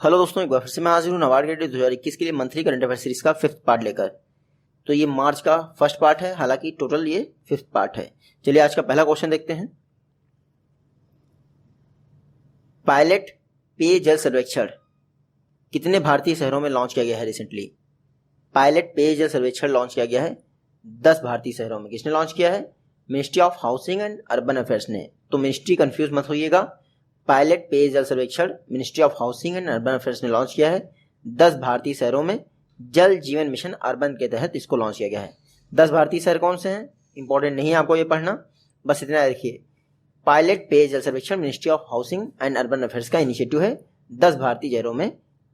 Hello दोस्तों, एक बार फिर से मैं हाजिर हूँ नवाड गेट 2021 के लिए मंथली करंट अफेयर सीरीज का 5th पार्ट लेकर। तो ये मार्च का फर्स्ट पार्ट है, हालांकि टोटल ये 5th पार्ट है। चलिए आज का पहला क्वेश्चन देखते हैं। पायलट पेय जल सर्वेक्षण कितने भारतीय शहरों में लॉन्च किया गया है रिसेंटली? पायलट पेय जल सर्वेक्षण लॉन्च किया गया है 10 भारतीय शहरों में। किसने लॉन्च किया है? Ministry of housing and urban affairs ने। तो मिनिस्ट्री कंफ्यूज मत होइएगा। पायलट पेयजल सर्वेक्षण ministry of housing and urban affairs ने लॉन्च किया है 10 भारतीय शहरों में। जल जीवन मिशन अर्बन के तहत इसको लॉन्च किया गया है। 10 भारतीय शहर कौन से हैं? इंपॉर्टेंट नहीं है आपको ये पढ़ना, बस इतना देखिए। पायलट पेयजल सर्वेक्षण ministry of housing and urban affairs का इनिशिएटिव है। 10 भारतीय शहरों में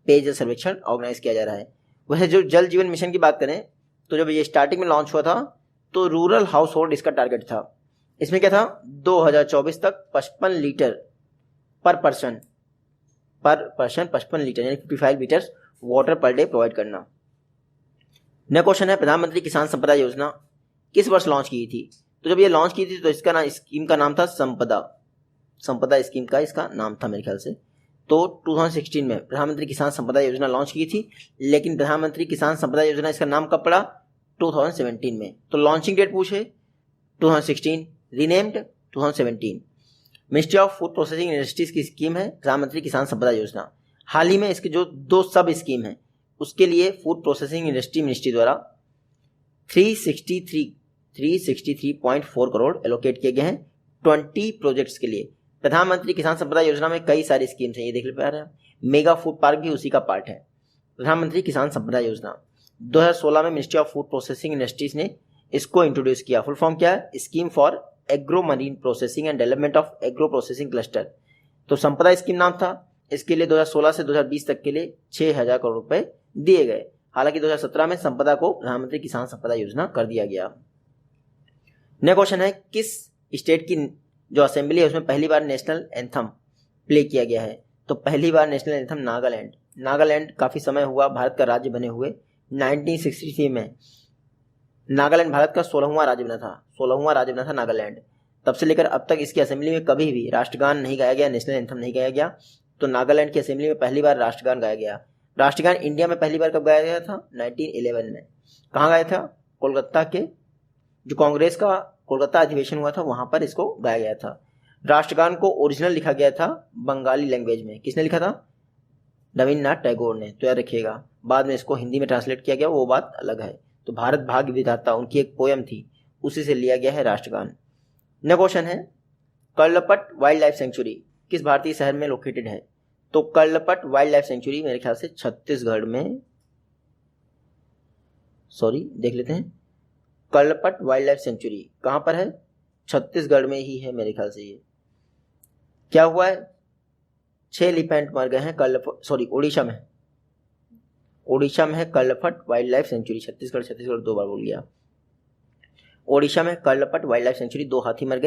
पेयजल सर्वेक्षण ऑर्गेनाइज किया जा रहा है। वैसे जो जल जीवन मिशन की बात करें तो जब ये स्टार्टिंग में लॉन्च हुआ था तो रूरल हाउस होल्ड इसका टारगेट था। इसमें क्या था? 2024 तक 55 लीटर पर पर्सन 55 लीटर यानी 55 litre water per day provide करना। नया क्वेश्चन है, प्रधानमंत्री किसान संपदा योजना किस वर्ष लॉन्च की थी? तो जब ये लॉन्च की थी तो इसका नाम, स्कीम का नाम था संपदा स्कीम का इसका नाम था मेरे ख्याल से। तो 2016 में प्रधानमंत्री किसान संपदा योजना लॉन्च की थी, लेकिन प्रधानमंत्री किसान संपदा योजना इसका नाम कब पड़ा? 2017 में। तो लॉन्चिंग डेट पूछे 2016, renamed 2017। Ministry of food processing industries की स्कीम है प्रधानमंत्री किसान संपदा योजना। हाल ही में इसके जो 2 सब स्कीम है उसके लिए फूड प्रोसेसिंग इंडस्ट्री मिनिस्ट्री द्वारा 363.4 करोड़ एलोकेट किए गए हैं 20 प्रोजेक्ट्स के लिए। प्रधानमंत्री किसान संपदा योजना में कई सारी स्कीम्स हैं, ये देख पा रहे हैं। मेगा फूड पार्क भी उसी का पार्ट है। प्रधानमंत्री किसान संपदा योजना 2016 में ministry of food processing industries ने इसको इंट्रोड्यूस किया। फुल फॉर्म क्या है? Scheme for agro marine processing and development of agro processing cluster. तो संपदा स्कीम नाम था। इसके लिए 2016 से 2020 तक के लिए 6000 करोड़ रुपए दिए गए। हालांकि 2017 में संपदा को प्रधानमंत्री किसान संपदा योजना कर दिया गया। नया क्वेश्चन है, किस स्टेट की जो असेंबली है उसमें पहली बार नेशनल एंथम प्ले किया गया है? तो पहली बार नेशनल एंथम नागालैंड काफी समय हुआ भारत का राज्य बने हुए। 1963 में नागालैंड भारत का 16वां राज्य बना था नागालैंड। तब से लेकर अब तक इसकी असेंबली में कभी भी राष्ट्रगान नहीं गाया गया, नेशनल एंथम नहीं गाया गया। तो नागालैंड की असेंबली में पहली बार राष्ट्रगान गाया गया। राष्ट्रगान इंडिया में पहली बार कब गाया गया था? 1911 में। कहाँ गाया था? कोलकाता के जो कांग्रेस का कोलकाता अधिवेशन हुआ था वहां पर इसको गाया गया था। राष्ट्रगान को ओरिजिनल लिखा गया था बंगाली लैंग्वेज में। किसने लिखा था? रविन्द्रनाथ टैगोर ने। तो याद रखिएगा, बाद में इसको हिंदी में ट्रांसलेट किया गया, वो बात अलग है। तो भारत भाग्य विधाता उनकी एक पोयम थी, उसी से लिया गया है राष्ट्रगान। नया क्वेश्चन है, कर्लपट वाइल्ड लाइफ सेंचुरी किस भारतीय शहर में लोकेटेड है? तो कर्लपट वाइल्ड लाइफ सेंचुरी मेरे ख्याल से छत्तीसगढ़ में, देख लेते हैं। कर्लपट वाइल्ड लाइफ सेंचुरी कहां पर है? छत्तीसगढ़ में ही है मेरे ख्याल से। ये क्या हुआ है? 6 एलिफेंट मर गए हैं ओडिशा में है कर्लपट वाइल्ड लाइफ सेंचुरी। छत्तीसगढ़ 2 बार बोल गया। ओडिशा में कर्लपट वाइल्ड लाइफ सेंचुरी 6 हाथी मर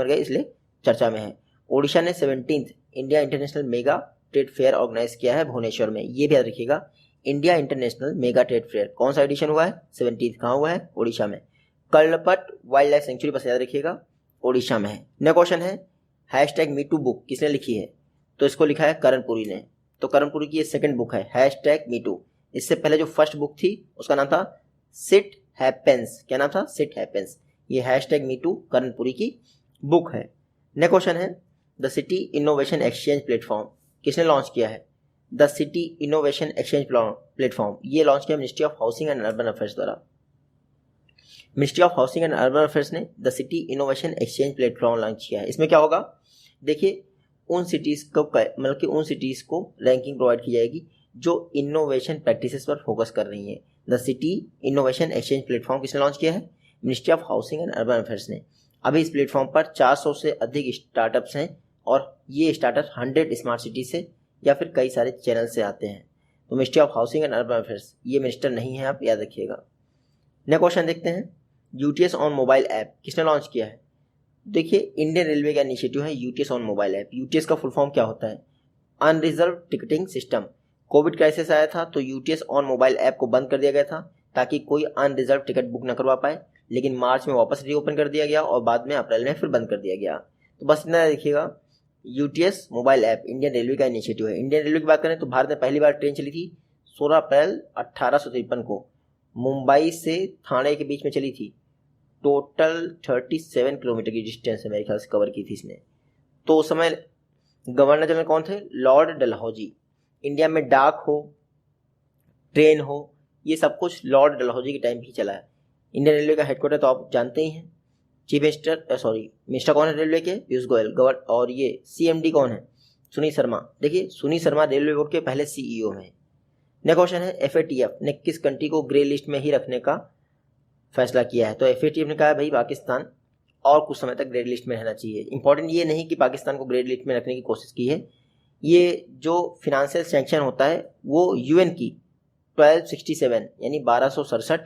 गए, इसलिए चर्चा में है। ओडिशा ने 17th India international mega trade fair organise किया है भुवनेश्वर में। ये भी याद रखिएगा, India international mega trade fair कौन सा एडिशन हुआ है? 17th। कहाँ हुआ है? ओडिशा में। कर्लपट वाइल्ड लाइफ सेंचुरी बस याद रखिएगा, ओडिशा में है। नया क्वेश्चन है, #MeToo बुक किसने लिखी है? तो इसको लिखा है करणपुरी ने। तो करणपुरी की ये सेकंड बुक है #MeToo। इससे पहले जो फर्स्ट बुक थी उसका नाम था सिट हैपेंस। क्या नाम था? Shit happens. ये #MeToo करणपुरी की बुक है। नया क्वेश्चन है, the city innovation exchange platform किसने लॉन्च किया है? The city innovation exchange platform ये लॉन्च किया ministry of housing and urban affairs द्वारा। Ministry of housing and urban affairs ने the city innovation exchange platform launch किया है। इसमें क्या होगा? देखिए, उन सिटीज को रैंकिंग प्रोवाइड की जाएगी जो इनोवेशन प्रैक्टिसेस पर फोकस कर रही हैं। The city innovation exchange platform किसने लॉन्च किया है? Ministry of housing and urban affairs ने। अभी इस प्लेटफॉर्म पर 400 से अधिक स्टार्टअप्स हैं और ये स्टार्टअप्स 100 स्मार्ट सिटी से या फिर कई सारे चैनल से आते हैं। तो ministry of housing and urban affairs ये मिनिस्टर नहीं है, आप याद रखिएगा। नया क्वेश्चन देखते हैं, यूटीएस ऑन मोबाइल ऐप किसने लॉन्च किया है? देखिए, इंडियन रेलवे का इनिशिएटिव है UTS on mobile app. UTS का फुल फॉर्म क्या होता है? Unreserve ticketing system. Covid crisis आया था तो यूटीएस ऑन मोबाइल ऐप को बंद कर दिया गया था ताकि कोई अनरिजर्व टिकट बुक न करवा पाए, लेकिन मार्च में वापस रीओपन कर दिया गया और बाद में अप्रैल में फिर बंद कर दिया गया। तो बस इतना देखिएगा, UTS mobile app Indian railway का इनिशिएटिव है। इंडियन रेलवे की बात करें तो भारत में पहली बार ट्रेन चली थी 16 अप्रैल 1853 को, मुंबई से ठाणे के बीच में चली थी। टोटल 37 किलोमीटर की डिस्टेंस है मेरे ख्याल से कवर की थी इसने। तो उस समय गवर्नर जनरल कौन थे? लॉर्ड डलहौजी। इंडिया में डाक हो, ट्रेन हो, ये सब कुछ लॉर्ड डलहौजी के टाइम भी चला है। इंडियन रेलवे का हेडक्वार्टर तो आप जानते ही हैं। चीफ मिनिस्टर कौन है रेलवे के? पीयूष गोयल। और ये सीएमडी कौन है? सुनील शर्मा। देखिए सुनील शर्मा रेलवे बोर्ड के पहले सीईओ में। नेक्स्ट क्वेश्चन है एफएटीएफ ने किस कंट्री को ग्रे लिस्ट में ही रखने का फैसला किया है? तो एफएटीएफ ने कहा भाई पाकिस्तान और कुछ समय तक ग्रे लिस्ट में रहना चाहिए। इंपॉर्टेंट ये नहीं कि पाकिस्तान को ग्रे लिस्ट में रखने की कोशिश की है, ये जो फिनेंशियल सैंक्शन होता है वो यूएन की 1267 यानी 1267,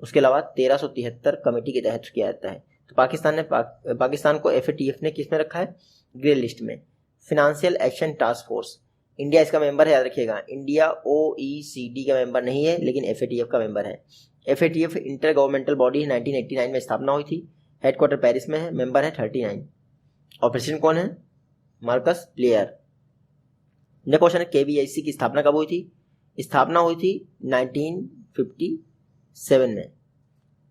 उसके अलावा 1373 कमेटी के तहत किया जाता है। तो पाकिस्तान को एफएटीएफ ने किस में रखा है? ग्रे लिस्ट में। Financial action task force, India इसका मेंबर है, याद रखिएगा। इंडिया ओईसीडी का मेंबर नहीं है लेकिन एफएटीएफ का मेंबर है। एफएटीएफ इंटर गवर्नमेंटल बॉडी है, 1989 में स्थापना हुई थी। हेडक्वार्टर पेरिस में है, मेंबर है 39 और प्रेसिडेंट कौन है? Marcus player. नेक्स्ट क्वेश्चन है केवीआईसी की स्थापना कब हुई थी? स्थापना हुई थी 1957 में।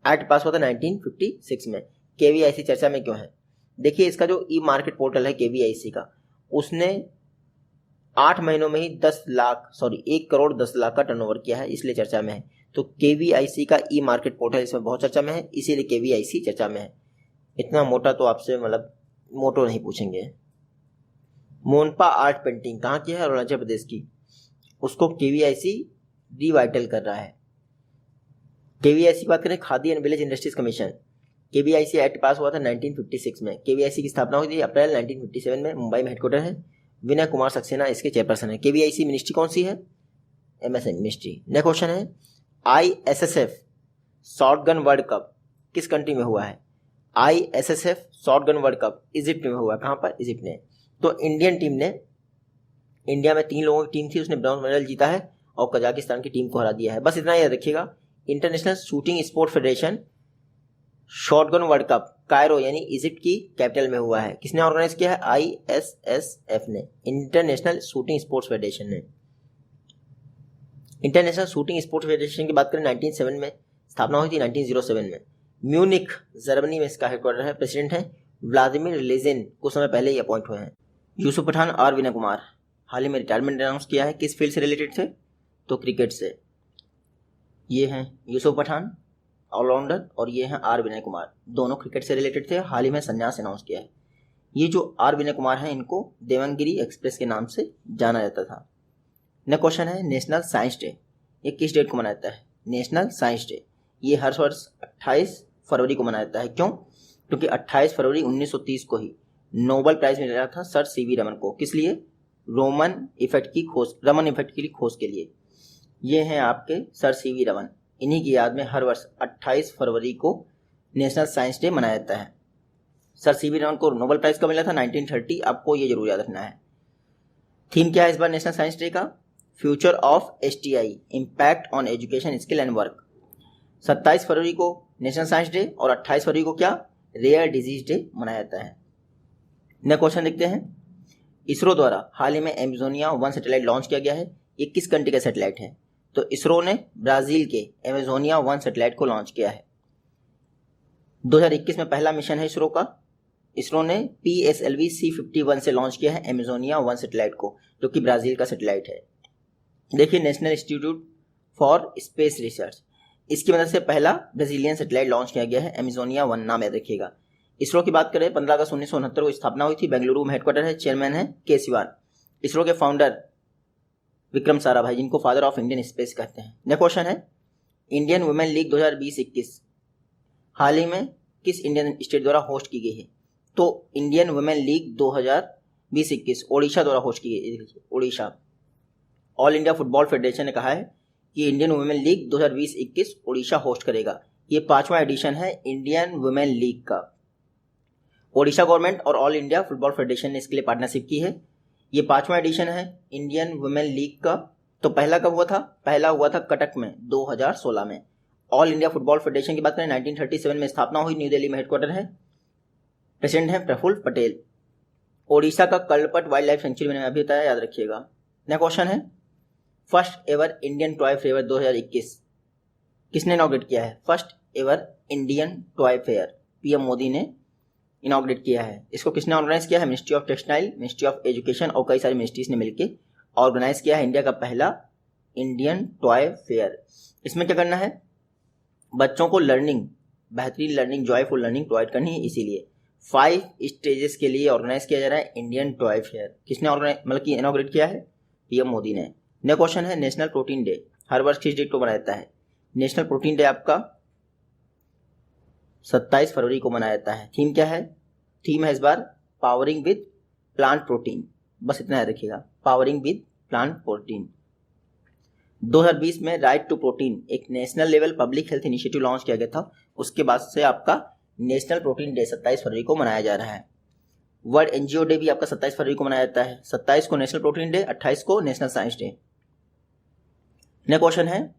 एक्ट पास हुआ था 1956 में। केवीआईसी चर्चा में क्यों है? देखिए इसका जो ई मार्केट पोर्टल है केवीआईसी का, उसने 8 महीनों में ही 1 करोड़ 10 लाख का टर्नओवर किया है, इसलिए चर्चा में है। तो केवीआईसी का ई मार्केट पोर्टल इसमें बहुत चर्चा में है, इसीलिए केवीआईसी चर्चा में है। इतना मोटा तो आपसे मतलब मोटो नहीं पूछेंगे। मोनपा आर्ट पेंटिंग कहाँ की है? अरुणाचल प्रदेश की। उसको केवीआईसी रिवाइटल कर रहा है। केवीआईसी की बात करें, khadi and village industries commission, KVIC act पास हुआ था 1956 में। केवीआईसी की स्थापना हुई थी अप्रैल 1957 में। मुंबई में हेडक्वार्टर है। विनय कुमार सक्सेना इसके चेयरपर्सन है। केवीआईसी मिनिस्ट्री कौन सी है? MSME ministry. नेक्स्ट क्वेश्चन है आईएसएसएफ शॉटगन वर्ल्ड कप किस कंट्री में हुआ है? ISSF shotgun world cup Egypt में हुआ। कहाँ पर? इजिप्ट में। तो इंडियन टीम ने, इंडिया में 3 लोगों की टीम थी, उसने ब्रॉन्ज मेडल जीता है और कजाकिस्तान की टीम को हरा दिया है। बस इतना याद रखिएगा। International shooting sport federation shotgun world cup Cairo यानी इजिप्ट की कैपिटल में हुआ है। किसने ऑर्गेनाइज किया है? आईएसएसएफ ने, इंटरनेशनल शूटिंग स्पोर्ट्स फेडरेशन ने। इंटरनेशनल शूटिंग स्पोर्ट्स फेडरेशन की बात करें 1907 में स्थापना हुई थी, 1907 में। म्यूनिख जर्मनी में इसका हेडक्वार्टर है। प्रेसिडेंट है व्लादिमीर लेजिन, कुछ समय पहले ही अपॉइंट हुए हैं। यूसुफ पठान और विनय कुमार हाल ही में रिटायरमेंट अनाउंस किया है। किस फील्ड से रिलेटेड थे? तो क्रिकेट से। ये हैं यूसुफ पठान ऑलराउंडर और ये हैं आर विनय कुमार, दोनों क्रिकेट से रिलेटेड थे। हाल ही में संन्यास अनाउंस किया है। ये जो आर विनय कुमार हैं इनको देवनगिरी एक्सप्रेस के नाम से जाना जाता था। नेक्स्ट क्वेश्चन है नेशनल साइंस डे, ये किस डेट को मनाया जाता है? नेशनल साइंस डे ये हर वर्ष 28 फरवरी को मनाया जाता है। क्यों? क्योंकि 28 फरवरी 1930 को ही नोबेल प्राइज मिला था सर सीवी रमन को। किस लिए? रमन इफेक्ट की खोज के लिए। ये हैं आपके सर सीवी रमन। इन्हीं की याद में हर वर्ष 28 फरवरी को नेशनल साइंस डे मनाया जाता है। सर सीवी रमन को नोबेल प्राइज कब मिला था? 1930। आपको ये जरूर याद रखना है। थीम क्या है इस बार नेशनल साइंस डे का? Future of STI, impact on education skill and work. 27 फरवरी को नेशनल साइंस डे और 28 फरवरी को क्या? रेयर डिजीज डे मनाया जाता है। नेक्स्ट क्वेश्चन देखते हैं। इसरो द्वारा हाल ही में एमेजोनिया 1 सैटेलाइट लॉन्च किया गया है। ये किस कंट्री का सैटेलाइट है? तो इसरो ने ब्राजील के एमेजोनिया 1 सैटेलाइट को लॉन्च किया है। 2021 में पहला मिशन है इसरो का। इसरो ने PSLV C51 से लॉन्च किया है एमेजोनिया 1 सैटेलाइट को, जो कि ब्राजील का सैटेलाइट है। देखिए national institute for space research, इसकी मदद से पहला ब्राजीलियन सैटेलाइट लॉन्च किया गया है, एमेजोनिया 1 नाम याद रखिएगा। इसरो की बात करें 15 अगस्त 1969 को स्थापना हुई थी। बेंगलुरु में हेडक्वार्टर है। चेयरमैन है के सिवान। इसरो के फाउंडर विक्रम साराभाई, जिनको फादर ऑफ इंडियन स्पेस कहते हैं। नेक्स्ट क्वेश्चन है इंडियन वुमेन लीग 2020-21 हाल ही में किस इंडियन स्टेट द्वारा होस्ट की गई है? तो इंडियन वुमेन लीग 2020-21 ओडिशा द्वारा होस्ट की गई। Odisha. All India football federation ने कहा है कि Indian women league 2020-21 Odisha host करेगा। ये 5वां एडिशन है इंडियन वुमेन लीग का। ओडिशा गवर्नमेंट और ऑल इंडिया फुटबॉल फेडरेशन ने इसके लिए पार्टनरशिप की है। ये 5वां एडिशन है इंडियन वुमेन लीग का। तो पहला कब हुआ था? पहला हुआ था कटक में 2016 में। ऑल इंडिया फुटबॉल फेडरेशन की बात करें 1937 में स्थापना हुई, न्यू दिल्ली में हेडक्वार्टर है। प्रेसिडेंट है प्रफुल्ल पटेल। ओडिशा का कल्पट वाइल्ड लाइफ सेंचुरी मैंने अभी बताया, याद रखिएगा। नेक्स्ट क्वेश्चन है, first ever Indian toy fair 2021 किसने इनॉग्रेट किया है? First ever Indian toy fair PM Modi ने इनॉग्रेट किया है। इसको किसने ऑर्गेनाइज किया है? Ministry of textile, ministry of education और कई सारी मिनिस्ट्रीज ने मिलकर ऑर्गेनाइज किया है इंडिया का पहला इंडियन टॉय फेयर। इसमें क्या करना है? बच्चों को लर्निंग, बेहतरीन लर्निंग, जॉयफुल लर्निंग प्रोवाइड करनी है, इसीलिए 5 स्टेजेस के लिए ऑर्गेनाइज किया जा रहा है इंडियन टॉय फेयर। किसने ऑर्गेनाइज मतलब कि इनॉग्रेट किया है? पीएम मोदी ने। नेक्स्ट क्वेश्चन है, नेशनल प्रोटीन डे हर वर्ष किस डेट को मनाया जाता है? नेशनल प्रोटीन डे आपका 27 फरवरी को मनाया जाता है। थीम क्या है? थीम है इस बार पावरिंग विद प्लांट प्रोटीन, बस इतना याद रखिएगा, पावरिंग विद प्लांट प्रोटीन। 2020 में राइट टू प्रोटीन एक national level public health initiative launch किया गया था, उसके बाद से आपका नेशनल प्रोटीन डे 27 फरवरी को मनाया जा रहा है। वर्ल्ड एनजीओ डे भी आपका 27 फरवरी को मनाया जाता है। 27 को नेशनल प्रोटीन डे, 28 को national science day. Next question है,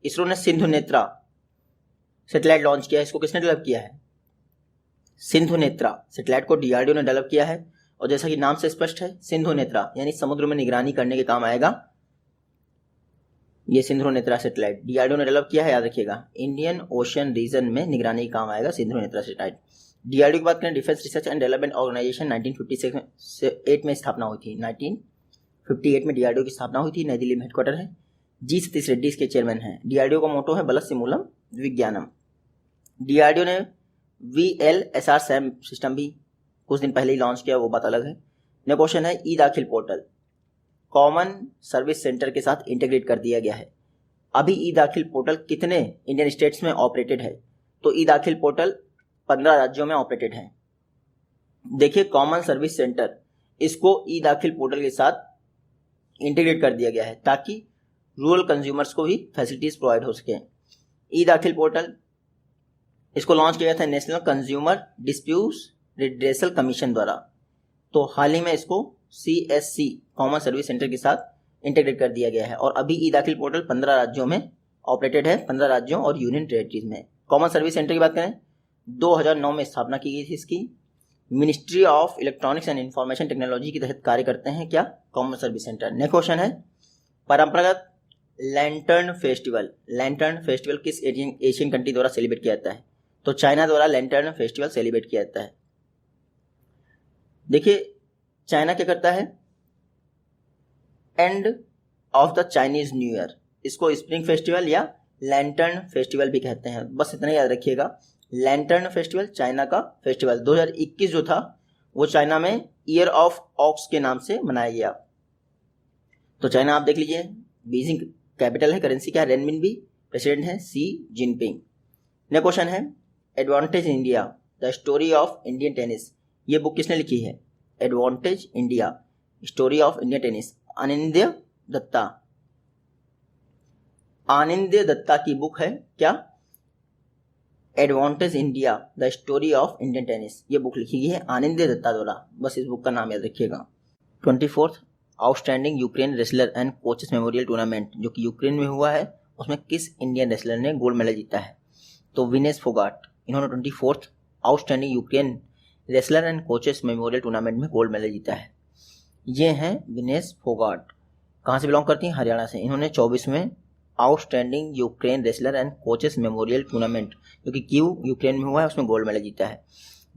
इसरो ने सिंधु नेत्रा सैटेलाइट लॉन्च किया है, इसको किसने डेवलप किया है? सिंधु नेत्रा सैटेलाइट को डीआरडीओ ने डेवलप किया है, और जैसा कि नाम से स्पष्ट है सिंधु नेत्रा यानी समुद्र में निगरानी करने के काम आएगा ये सिंधु नेत्रा सैटेलाइट। डीआरडीओ ने डेवलप किया है, याद रखिएगा, इंडियन ओशन रीजन में निगरानी का काम आएगा सिंधु नेत्रा सैटेलाइट। डीआरडीओ की बात करें, defence research and development organisation 1958 में स्थापना हुई थी। 1958 में डीआरडीओ की स्थापना हुई थी, नई दिल्ली में हेडक्वार्टर है। जी सतीश रेड्डी इसके चेयरमैन हैं। डीआरडीओ का मोटो है बलस्य मूलम विज्ञानम। डीआरडीओ ने VLSR सैम सिस्टम भी कुछ दिन पहले ही लॉन्च किया, वो बात अलग है। नेक्स्ट क्वेश्चन है, ई दाखिल पोर्टल कॉमन सर्विस सेंटर के साथ इंटीग्रेट कर दिया गया है। अभी ई दाखिल पोर्टल कितने इंडियन स्टेट्स में ऑपरेटेड है? तो ई दाखिल पोर्टल 15 राज्यों में ऑपरेटेड है। देखिए, कॉमन सर्विस सेंटर इसको ई दाखिल पोर्टल के साथ इंटीग्रेट कर दिया गया है ताकि रूरल कंज्यूमर्स को भी फैसिलिटीज प्रोवाइड हो सके। ई दाखिल पोर्टल इसको लॉन्च किया गया था national consumer disputes redressal commission द्वारा, तो हाल ही में इसको CSC कॉमन सर्विस सेंटर के साथ इंटीग्रेट कर दिया गया है। और अभी ई दाखिल पोर्टल 15 राज्यों में ऑपरेटेड है, 15 राज्यों और यूनियन टेरिटरीज में। कॉमन सर्विस सेंटर की बात करें, 2009 में स्थापना की गई थी इसकी। Ministry of electronics and information technology के तहत कार्य करते हैं क्या? Common service centre. Next question है, परंपरागत लैंटर्न फेस्टिवल। लैंटर्न फेस्टिवल किस एशियन कंट्री द्वारा सेलिब्रेट किया जाता है? तो चाइना द्वारा लैंटर्न फेस्टिवल सेलिब्रेट किया जाता है। देखिए, चाइना क्या करता है? End of the Chinese new year, इसको स्प्रिंग फेस्टिवल या लैंटर्न फेस्टिवल भी कहते हैं, बस इतना याद रखिएगा। लैंटर्न फेस्टिवल चाइना का फेस्टिवल 2021 जो था वो चाइना में ईयर ऑफ ऑक्स के नाम से मनाया गया। तो चाइना आप देख लीजिए, बीजिंग कैपिटल है, करेंसी क्या है? रेनमिनबी, प्रेसिडेंट है सी जिनपिंग। नेक्स्ट क्वेश्चन है, advantage India the story of Indian tennis, ये बुक किसने लिखी है? Advantage India story of Indian tennis, Anindya Dutta. Anindya Dutta की बुक है क्या? Advantage India the story of Indian tennis, ये बुक लिखी गई है आनंद्य दत्ता द्वारा, बस इस बुक का नाम याद रखिएगा। 24th outstanding Ukraine wrestler and coaches memorial tournament जो कि यूक्रेन में हुआ है, उसमें किस इंडियन रेसलर ने गोल्ड मेडल जीता है? तो विनेश फोगाट, इन्होंने 24th outstanding Ukraine wrestler and coaches memorial tournament में गोल्ड मेडल जीता है। ये हैं विनेश फोगाट, कहाँ से बिलोंग करती हैं? हरियाणा से। इन्होंने 24वें outstanding Ukraine wrestler and coaches memorial tournament जो कि कीव यूक्रेन में हुआ है उसमें गोल्ड मेडल जीता है।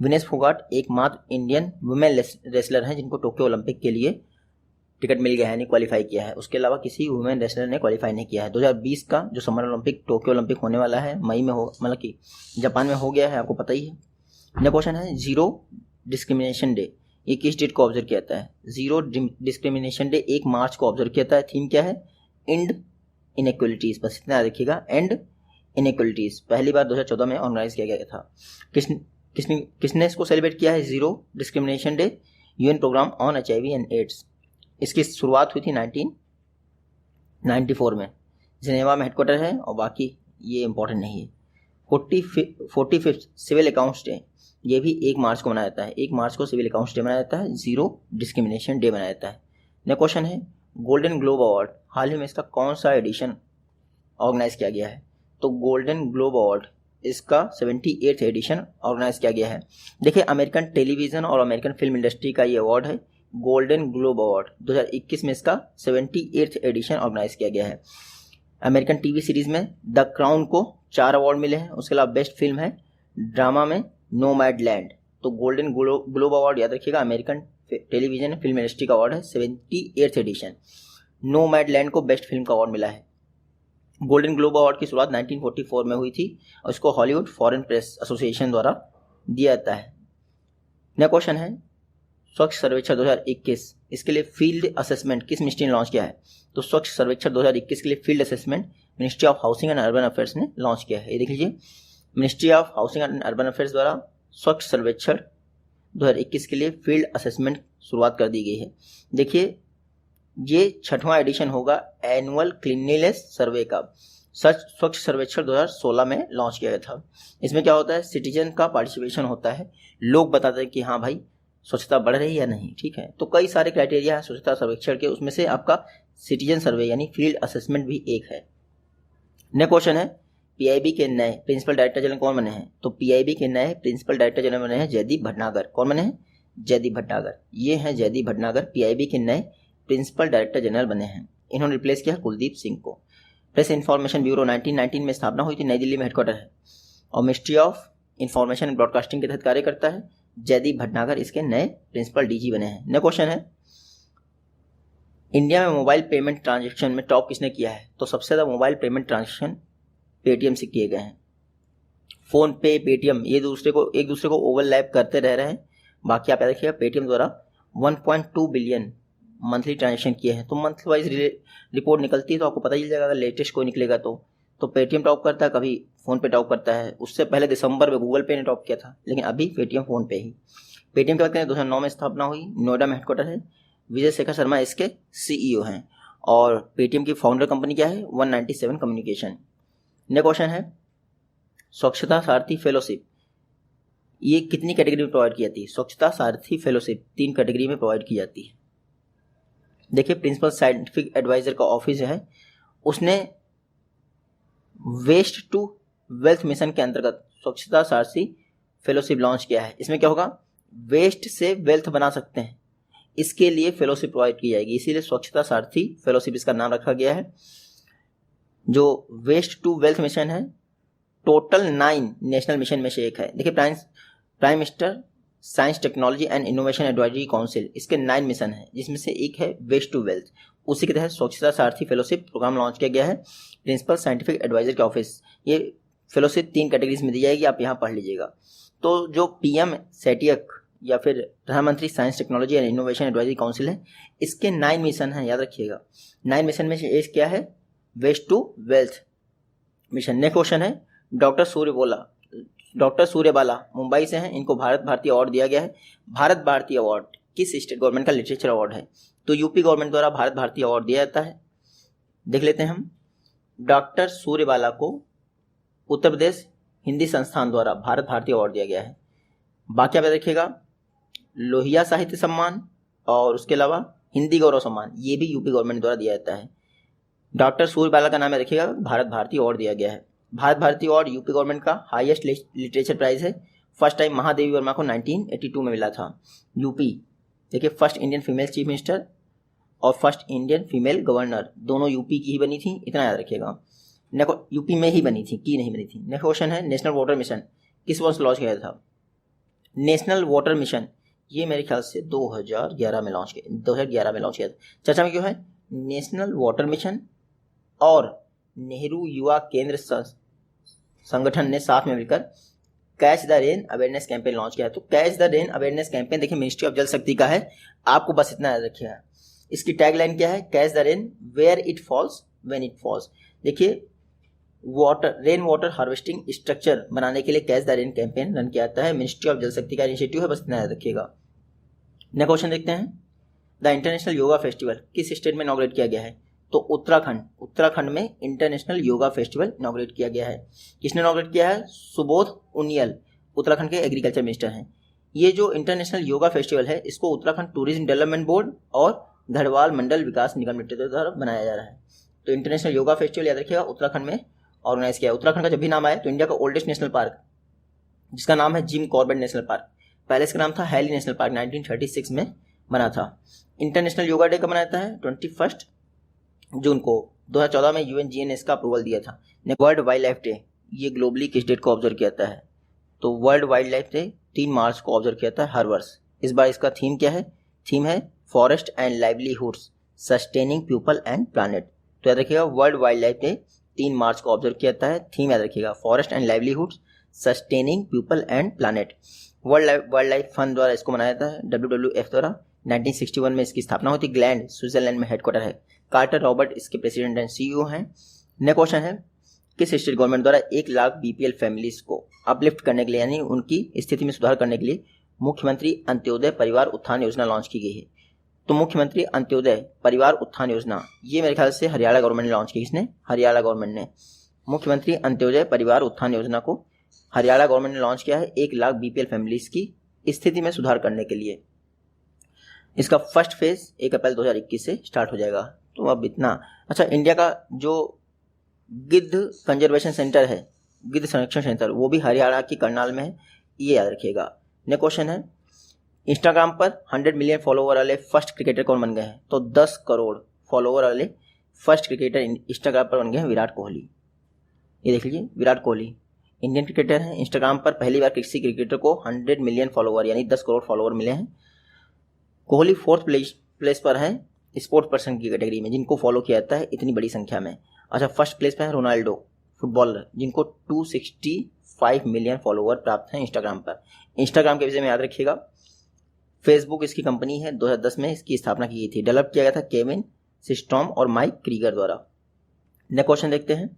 विनेश फोगाट एकमात्र इंडियन वुमेन रेसलर हैं जिनको टोक्यो ओलंपिक के लिए टिकट मिल गया है, यानी क्वालिफाई किया है। उसके अलावा किसी वुमेन रेसलर ने क्वालिफाई नहीं किया है। 2020 का जो समर ओलंपिक टोक्यो ओलंपिक होने वाला है मई में हो, मतलब कि जापान में हो गया है, आपको पता ही है। नेक्स्ट क्वेश्चन है, जीरो डिस्क्रिमिनेशन डे ये किस डेट को ऑब्जर्व किया जाता है? जीरो डिस्क्रिमिनेशन डे 1 मार्च को ऑब्जर्व किया जाता है। थीम क्या है? एंड इनइक्वलिटीज, बस इतना रखिएगा, एंड इनइक्वलिटीज। पहली बार 2014 में ऑर्गेनाइज किया गया था। किसने इसको सेलिब्रेट किया है? Zero discrimination day, UN programme on HIV and AIDS. इसकी शुरुआत हुई थी 1994 में, जिनेवा में हेडक्वार्टर है, और बाकी ये इंपॉर्टेंट नहीं है। 45th सिविल अकाउंट्स डे, ये भी 1 मार्च को मनाया जाता है। 1 मार्च को सिविल अकाउंट्स डे मनाया जाता है, जीरो डिस्क्रिमिनेशन डे मनाया जाता है। नेक्स्ट क्वेश्चन है, गोल्डन ग्लोब अवार्ड हाल ही में इसका कौन सा एडिशन ऑर्गेनाइज किया गया है? तो गोल्डन ग्लोब अवार्ड इसका 78th एडिशन ऑर्गेनाइज किया गया है। देखिए, अमेरिकन टेलीविज़न और अमेरिकन फिल्म इंडस्ट्री का ये अवार्ड है, गोल्डन ग्लोब अवार्ड 2021 में इसका 78th एडिशन ऑर्गेनाइज किया गया है। अमेरिकन टीवी सीरीज़ में द क्राउन को 4 अवार्ड मिले हैं। उसके अलावा बेस्ट फिल्म है ड्रामा में नोमैडलैंड। तो गोल्डन ग्लोब अवार्ड याद रखिएगा, अमेरिकन टेलीविज़न फिल्म इंडस्ट्री का अवार्ड है, 78th एडिशन। नोमैडलैंड को बेस्ट फिल्म का अवार्ड मिला है। गोल्डन ग्लोब अवार्ड की शुरुआत 1944 में हुई थी और इसको हॉलीवुड फॉरेन प्रेस एसोसिएशन द्वारा दिया जाता है। नया क्वेश्चन है, स्वच्छ सर्वेक्षण 2021, इसके लिए फील्ड असेसमेंट किस मिनिस्ट्री ने लॉन्च किया है? तो स्वच्छ सर्वेक्षण 2021 के लिए field assessment ministry of housing and urban affairs ने लॉन्च किया है। ये देख लीजिए, ministry of housing and urban affairs द्वारा स्वच्छ सर्वेक्षण 2021 के लिए फील्ड असेसमेंट शुरुआत कर दी गई है। देखिए, ये 6वां एडिशन होगा एनुअल क्लीनलीनेस सर्वे का। स्वच्छ सर्वेक्षण 2016 में लॉन्च किया गया था। इसमें क्या होता है, सिटीजन का पार्टिसिपेशन होता है, लोग बताते हैं कि हाँ भाई स्वच्छता बढ़ रही है या नहीं। ठीक है, तो कई सारे क्राइटेरिया है स्वच्छता सर्वेक्षण के, उसमें से आपका सिटीजन सर्वे यानी फील्ड असेसमेंट भी एक है। नेक्स्ट क्वेश्चन है, पीआईबी के नए प्रिंसिपल डायरेक्टर जनरल कौन बने हैं? तो पीआईबी के नए प्रिंसिपल डायरेक्टर जनरल बने हैं जयदीप भटनागर। कौन बने हैं? जयदीप भटनागर। ये हैं जयदीप भटनागर, पीआईबी के नए प्रिंसिपल डायरेक्टर जनरल बने हैं। इन्होंने रिप्लेस किया कुलदीप सिंह को। प्रेस इन्फॉर्मेशन ब्यूरो 1919 में स्थापना हुई थी, नई दिल्ली में हेडक्वार्टर है और ministry of information and broadcasting के तहत कार्य करता है। जयदीप भटनागर इसके नए प्रिंसिपल डीजी बने हैं। नेक्स्ट क्वेश्चन है, इंडिया में मोबाइल पेमेंट ट्रांजेक्शन में टॉप किसने किया है? तो सबसे ज़्यादा मोबाइल पेमेंट ट्रांजेक्शन पेटीएम से किए गए हैं। फोन पे, पेटीएम ये एक दूसरे को ओवरलैप करते रह रहे हैं। बाकी आप याद रखिएगा, पेटीएम द्वारा 1.2 बिलियन मंथली ट्रांजेक्शन किए हैं। तो मंथ वाइज रिपोर्ट निकलती है तो आपको पता ही चल जाएगा, अगर लेटेस्ट कोई निकलेगा तो पेटीएम टॉप करता है, कभी फ़ोन पे टॉप करता है। उससे पहले दिसंबर में गूगल पे ने टॉप किया था, लेकिन अभी पेटीएम फ़ोन पे ही। पेटीएम की बात करें 2009 में स्थापना हुई, नोएडा में हेडक्वार्टर है। विजय शेखर शर्मा इसके सीईओ हैं और पेटीएम की फाउंडर कंपनी क्या है? 197 कम्युनिकेशन। नेक्स्ट क्वेश्चन है, स्वच्छता सारथी फेलोशिप ये कितनी कैटेगरी में प्रोवाइड की जाती है? स्वच्छता सारथी फेलोशिप 3 कैटेगरी में प्रोवाइड की जाती है। देखिए, प्रिंसिपल साइंटिफिक एडवाइजर का ऑफिस है, उसने वेस्ट टू वेल्थ मिशन के अंतर्गत स्वच्छता सारथी फेलोशिप लॉन्च किया है। इसमें क्या होगा, वेस्ट से वेल्थ बना सकते हैं, इसके लिए फेलोशिप प्रोवाइड की जाएगी, इसीलिए स्वच्छता सारथी फेलोशिप इसका नाम रखा गया है। जो वेस्ट टू वेल्थ मिशन है, टोटल 9 नेशनल मिशन में से एक है। देखिए, prime minister science technology and innovation advisory council, इसके 9 मिशन है, जिसमें से एक है वेस्ट टू वेल्थ। उसी के तहत स्वच्छता सारथी फेलोशिप प्रोग्राम लॉन्च किया गया है प्रिंसिपल साइंटिफिक एडवाइजर के ऑफिस। ये फेलोशिप 3 कैटेगरीज में दी जाएगी, आप यहाँ पढ़ लीजिएगा। तो जो पीएम सैटियक या फिर प्रधानमंत्री science technology and innovation advisory council है, इसके 9 मिशन हैं, याद रखिएगा। 9 मिशन में से एक क्या है? Waste to wealth mission. Next question है, डॉक्टर सूर्यबाला मुंबई से हैं, इनको भारत भारती अवार्ड दिया गया है। भारत भारती अवार्ड किस स्टेट गवर्नमेंट का लिटरेचर अवार्ड है? तो यूपी गवर्नमेंट द्वारा भारत भारती अवार्ड दिया जाता है। देख लेते हैं हम, डॉक्टर सूर्यबाला को उत्तर प्रदेश हिंदी संस्थान द्वारा भारत भारती अवार्ड दिया गया है। बाकी आप याद रखिएगा, लोहिया साहित्य सम्मान और उसके अलावा हिंदी गौरव सम्मान, ये भी यूपी गवर्नमेंट द्वारा दिया जाता है। डॉक्टर सूर्यबाला का नाम याद रखिएगा, भारत भारती अवार्ड दिया गया है। Bharat Bharati award UP government का हाईएस्ट लिटरेचर प्राइज है। फर्स्ट टाइम महादेवी वर्मा को 1982 में मिला था। यूपी देखिए, first Indian female chief minister और फर्स्ट इंडियन फीमेल गवर्नर दोनों यूपी की ही बनी थी, इतना याद रखिएगा। यूपी में ही बनी थी, की नहीं बनी थी। नेक्स्ट क्वेश्चन है, नेशनल वाटर मिशन किस वर्ष लॉन्च किया था? नेशनल वाटर मिशन ये मेरे ख्याल से 2011 में लॉन्च किया था। चर्चा में क्यों है? नेशनल वाटर मिशन और नेहरू युवा केंद्र संगठन ने साथ में मिलकर catch the rain awareness campaign launch किया है। तो catch the rain awareness campaign देखिए मिनिस्ट्री ऑफ जल शक्ति का है, आपको बस इतना याद रखिएगा। इसकी टैगलाइन क्या है? Catch the rain where it falls when it falls. देखिए, रेन वाटर हार्वेस्टिंग स्ट्रक्चर बनाने के लिए catch the rain campaign run किया जाता है, मिनिस्ट्री ऑफ जल शक्ति का इनिशिएटिव है, बस इतना याद रखिएगा। नेक्स्ट क्वेश्चन देखते हैं, द इंटरनेशनल योगा फेस्टिवल किस स्टेट में इनॉग्रेट किया गया है? तो उत्तराखंड में इंटरनेशनल योगा फेस्टिवल इनॉग्रेट किया गया है। किसने इनॉग्रेट किया है? सुबोध उनियल, उत्तराखंड के एग्रीकल्चर मिनिस्टर हैं। ये जो इंटरनेशनल योगा फेस्टिवल है, इसको उत्तराखंड टूरिज्म डेवलपमेंट बोर्ड और गढ़वाल मंडल विकास निगम लिमिटेड द्वारा बनाया जा रहा है। तो इंटरनेशनल योगा फेस्टिवल याद रखिएगा उत्तराखंड में ऑर्गेनाइज किया है। उत्तराखंड का जब भी नाम आए तो इंडिया का ओल्डेस्ट नेशनल पार्क जिसका नाम है जिम कॉर्बेट नेशनल पार्क, पहले इसका नाम था हैली नेशनल पार्क, 1936 में बना था। इंटरनेशनल योगा डे कब मनाता है? 21 जून को। 2014 में यूएनजीए ने इसका अप्रूवल दिया था। वर्ल्ड वाइल्ड लाइफ डे, ये ग्लोबली किस डेट को ऑब्जर्व किया जाता है? तो वर्ल्ड वाइल्ड लाइफ डे 3 मार्च को ऑब्जर्व किया जाता है हर वर्ष। इस बार इसका थीम क्या है? थीम है forest and livelihoods sustaining people and planet. तो याद रखिएगा वर्ल्ड वाइल्ड लाइफ डे 3 मार्च को ऑब्जर्व किया जाता है। थीम याद रखिएगा forest and livelihoods sustaining people and planet. World life fund द्वारा इसको मनाया जाता है, WWF द्वारा। 1961 में इसकी स्थापना हुई थी। ग्लैंड स्विट्जरलैंड में हेडक्वार्टर है। कार्टर रॉबर्ट इसके प्रेसिडेंट एंड CEO हैं। नेक्स्ट क्वेश्चन है, किस स्टेट गवर्नमेंट द्वारा 1 लाख BPL फैमिलीज को अपलिफ्ट करने के लिए यानी उनकी स्थिति में सुधार करने के लिए मुख्यमंत्री अंत्योदय परिवार उत्थान योजना लॉन्च की गई है? तो मुख्यमंत्री अंत्योदय परिवार उत्थान योजना ये मेरे ख्याल से हरियाणा गवर्नमेंट ने लॉन्च की। किसने? हरियाणा गवर्नमेंट ने। मुख्यमंत्री अंत्योदय परिवार उत्थान योजना को हरियाणा गवर्नमेंट ने लॉन्च किया है 1 लाख BPL फैमिलीज की स्थिति में सुधार करने के लिए। इसका फर्स्ट फेज 1 अप्रैल 2021 से स्टार्ट हो जाएगा। तो अब इतना। अच्छा, इंडिया का जो गिद्ध कंजर्वेशन सेंटर है, गिद्ध संरक्षण सेंटर, वो भी हरियाणा की करनाल में है, ये याद रखिएगा। नेक्स्ट क्वेश्चन है, इंस्टाग्राम पर 100 मिलियन फॉलोवर वाले फर्स्ट क्रिकेटर कौन बन गए हैं? तो 10 करोड़ फॉलोवर वाले फर्स्ट क्रिकेटर इंस्टाग्राम पर बन गए हैं विराट कोहली। ये देख लीजिए, विराट कोहली इंडियन क्रिकेटर हैं। इंस्टाग्राम पर पहली बार किसी क्रिकेटर को 100 मिलियन फॉलोवर यानी 10 करोड़ फॉलोवर मिले हैं। कोहली 4th प्लेस पर है स्पोर्ट्स पर्सन की कैटेगरी में, जिनको फॉलो किया जाता है इतनी बड़ी संख्या में। अच्छा, फर्स्ट प्लेस पर है रोनाल्डो फुटबॉलर, जिनको 265 मिलियन फॉलोवर प्राप्त हैं इंस्टाग्राम पर। इंस्टाग्राम के विषय में याद रखिएगा, फेसबुक इसकी कंपनी है, 2010 में इसकी स्थापना की गई थी। डेवलप किया गया था केविन सिस्टॉम और माइक क्रीगर द्वारा। नेक्स्ट क्वेश्चन देखते हैं,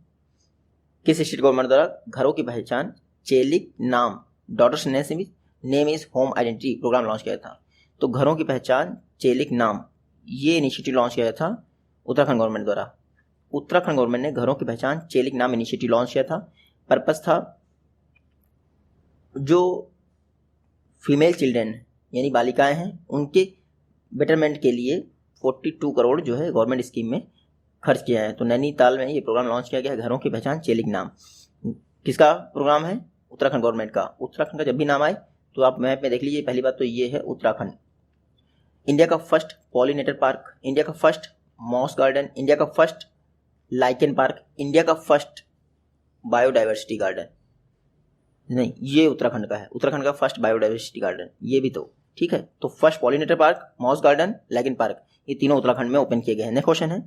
किस स्टेट गवर्नमेंट द्वारा घरों की पहचान चेलिक नाम daughter's name is home identity programme launch किया था? तो घरों की पहचान चेलिक नाम ये इनिशिएटिव लॉन्च किया था उत्तराखंड गवर्नमेंट द्वारा। उत्तराखंड गवर्नमेंट ने घरों की पहचान चेलिक नाम इनिशिएटिव लॉन्च किया था। पर्पस था जो फीमेल चिल्ड्रेन यानी बालिकाएं हैं उनके बेटरमेंट के लिए 42 करोड़ जो है गवर्नमेंट स्कीम में खर्च किया है। तो नैनीताल में ये प्रोग्राम लॉन्च किया गया है, घरों की पहचान चेलिक नाम। किसका प्रोग्राम है? उत्तराखंड गवर्नमेंट का। उत्तराखंड का जब भी नाम आए तो आप मैप में देख लीजिए, पहली बात तो ये है उत्तराखंड। इंडिया का फर्स्ट पॉलिनेटर पार्क, इंडिया का फर्स्ट मॉस गार्डन, इंडिया का फर्स्ट लाइकेन पार्क, इंडिया का फर्स्ट बायोडाइवर्सिटी गार्डन, नहीं ये उत्तराखंड का है। उत्तराखंड का फर्स्ट बायोडाइवर्सिटी गार्डन ये भी तो ठीक है। तो first pollinator park, moss garden, lichen park, ये तीनों उत्तराखंड में ओपन किए गए हैं। नेक्स्ट क्वेश्चन है,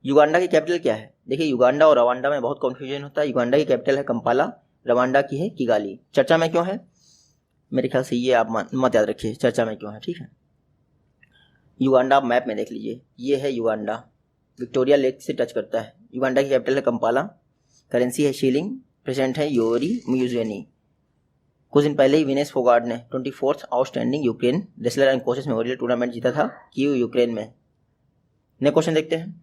युगांडा की कैपिटल क्या है? देखिए, युगांडा और रवांडा में बहुत कंफ्यूजन होता है। युगांडा की कैपिटल है कंपाला, रवांडा की है किगाली। चर्चा में क्यों है? मेरे ख्याल से ये आप मत याद रखिए चर्चा में क्यों है, ठीक है। युगांडा आप मैप में देख लीजिए, ये है युगांडा, विक्टोरिया लेक से टच करता है। युगांडा की कैपिटल है कंपाला, करेंसी है शीलिंग, प्रेसिडेंट है योरी मुसेवेनी। कुछ दिन पहले ही विनेश फोगाट ने 24th outstanding Ukraine wrestler and coaches memorial tournament जीता था कीव यूक्रेन में। नेक्स्ट क्वेश्चन देखते हैं,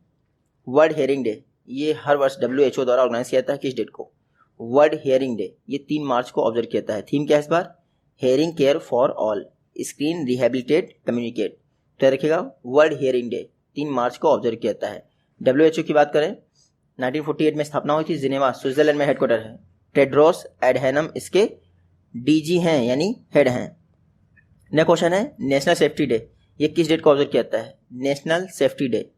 वर्ल्ड हियरिंग डे ये हर वर्ष WHO द्वारा ऑर्गेनाइज किया जाता है, किस डेट को? वर्ल्ड हियरिंग डे ये 3 मार्च को ऑब्जर्व किया जाता है। थीम क्या है इस बार? Hearing care for all, screen rehabilitate communicate. तो रखिएगा वर्ल्ड हियरिंग डे 3 मार्च को ऑब्जर्व किया जाता है। WHO की बात करें 1948 में स्थापना हुई थी, जिनेवा स्विट्जरलैंड में हेडक्वार्टर है। टेड्रोस एडहेनम इसके DG हैं यानी हेड हैं। नेक्स्ट क्वेश्चन है, नेशनल सेफ्टी डे ये किस डेट को ऑब्जर्व किया जाता है? नेशनल सेफ्टी डे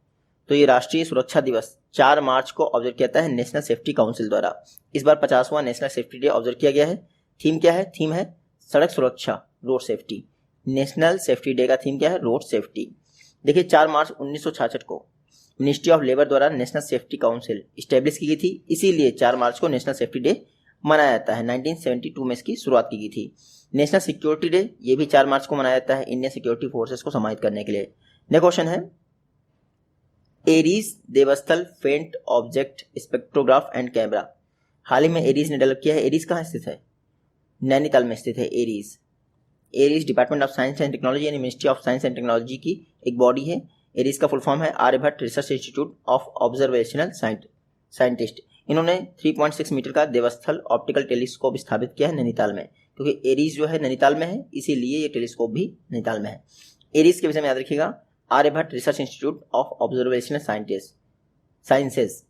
तो ये राष्ट्रीय सुरक्षा दिवस 4 मार्च को ऑब्जर्व किया जाता है नेशनल सेफ्टी काउंसिल द्वारा। इस बार 50वां नेशनल सेफ्टी डे ऑब्जर्व किया गया है। थीम क्या है? थीम है सड़क सुरक्षा, road safety. National safety day का थीम क्या है? Road safety. देखिए 4 मार्च 1966 को मिनिस्ट्री ऑफ लेबर द्वारा नेशनल सेफ्टी काउंसिल स्टैब्लिश की गई थी, इसीलिए 4 मार्च को नेशनल सेफ्टी डे मनाया जाता है। 1972 में इसकी शुरुआत की गई थी। नेशनल सिक्योरिटी डे ये भी 4 मार्च को मनाया जाता है इंडियन सिक्योरिटी फोर्सेस को समाहित करने के लिए। नेक्स्ट क्वेश्चन है, एरीज देवस्थल फेंट ऑब्जेक्ट स्पेक्ट्रोग्राफ एंड कैमरा हाल ही में एरीज ने डेवलप किया है। एरीज कहाँ स्थित है? नैनीताल में स्थित है ARIES. ARIES department of science and technology यानी ministry of science and technology की एक बॉडी है। एरीज का फुल फॉर्म है Aryabhatta research institute of observational scientist. इन्होंने 3.6 मीटर का देवस्थल ऑप्टिकल टेलीस्कोप स्थापित किया है नैनीताल में, क्योंकि एरीज जो है नैनीताल में है इसीलिए ये टेलीस्कोप भी नैनीताल में है। एरीज के विषय में याद रखिएगा, Aryabhatta research institute of observational sciences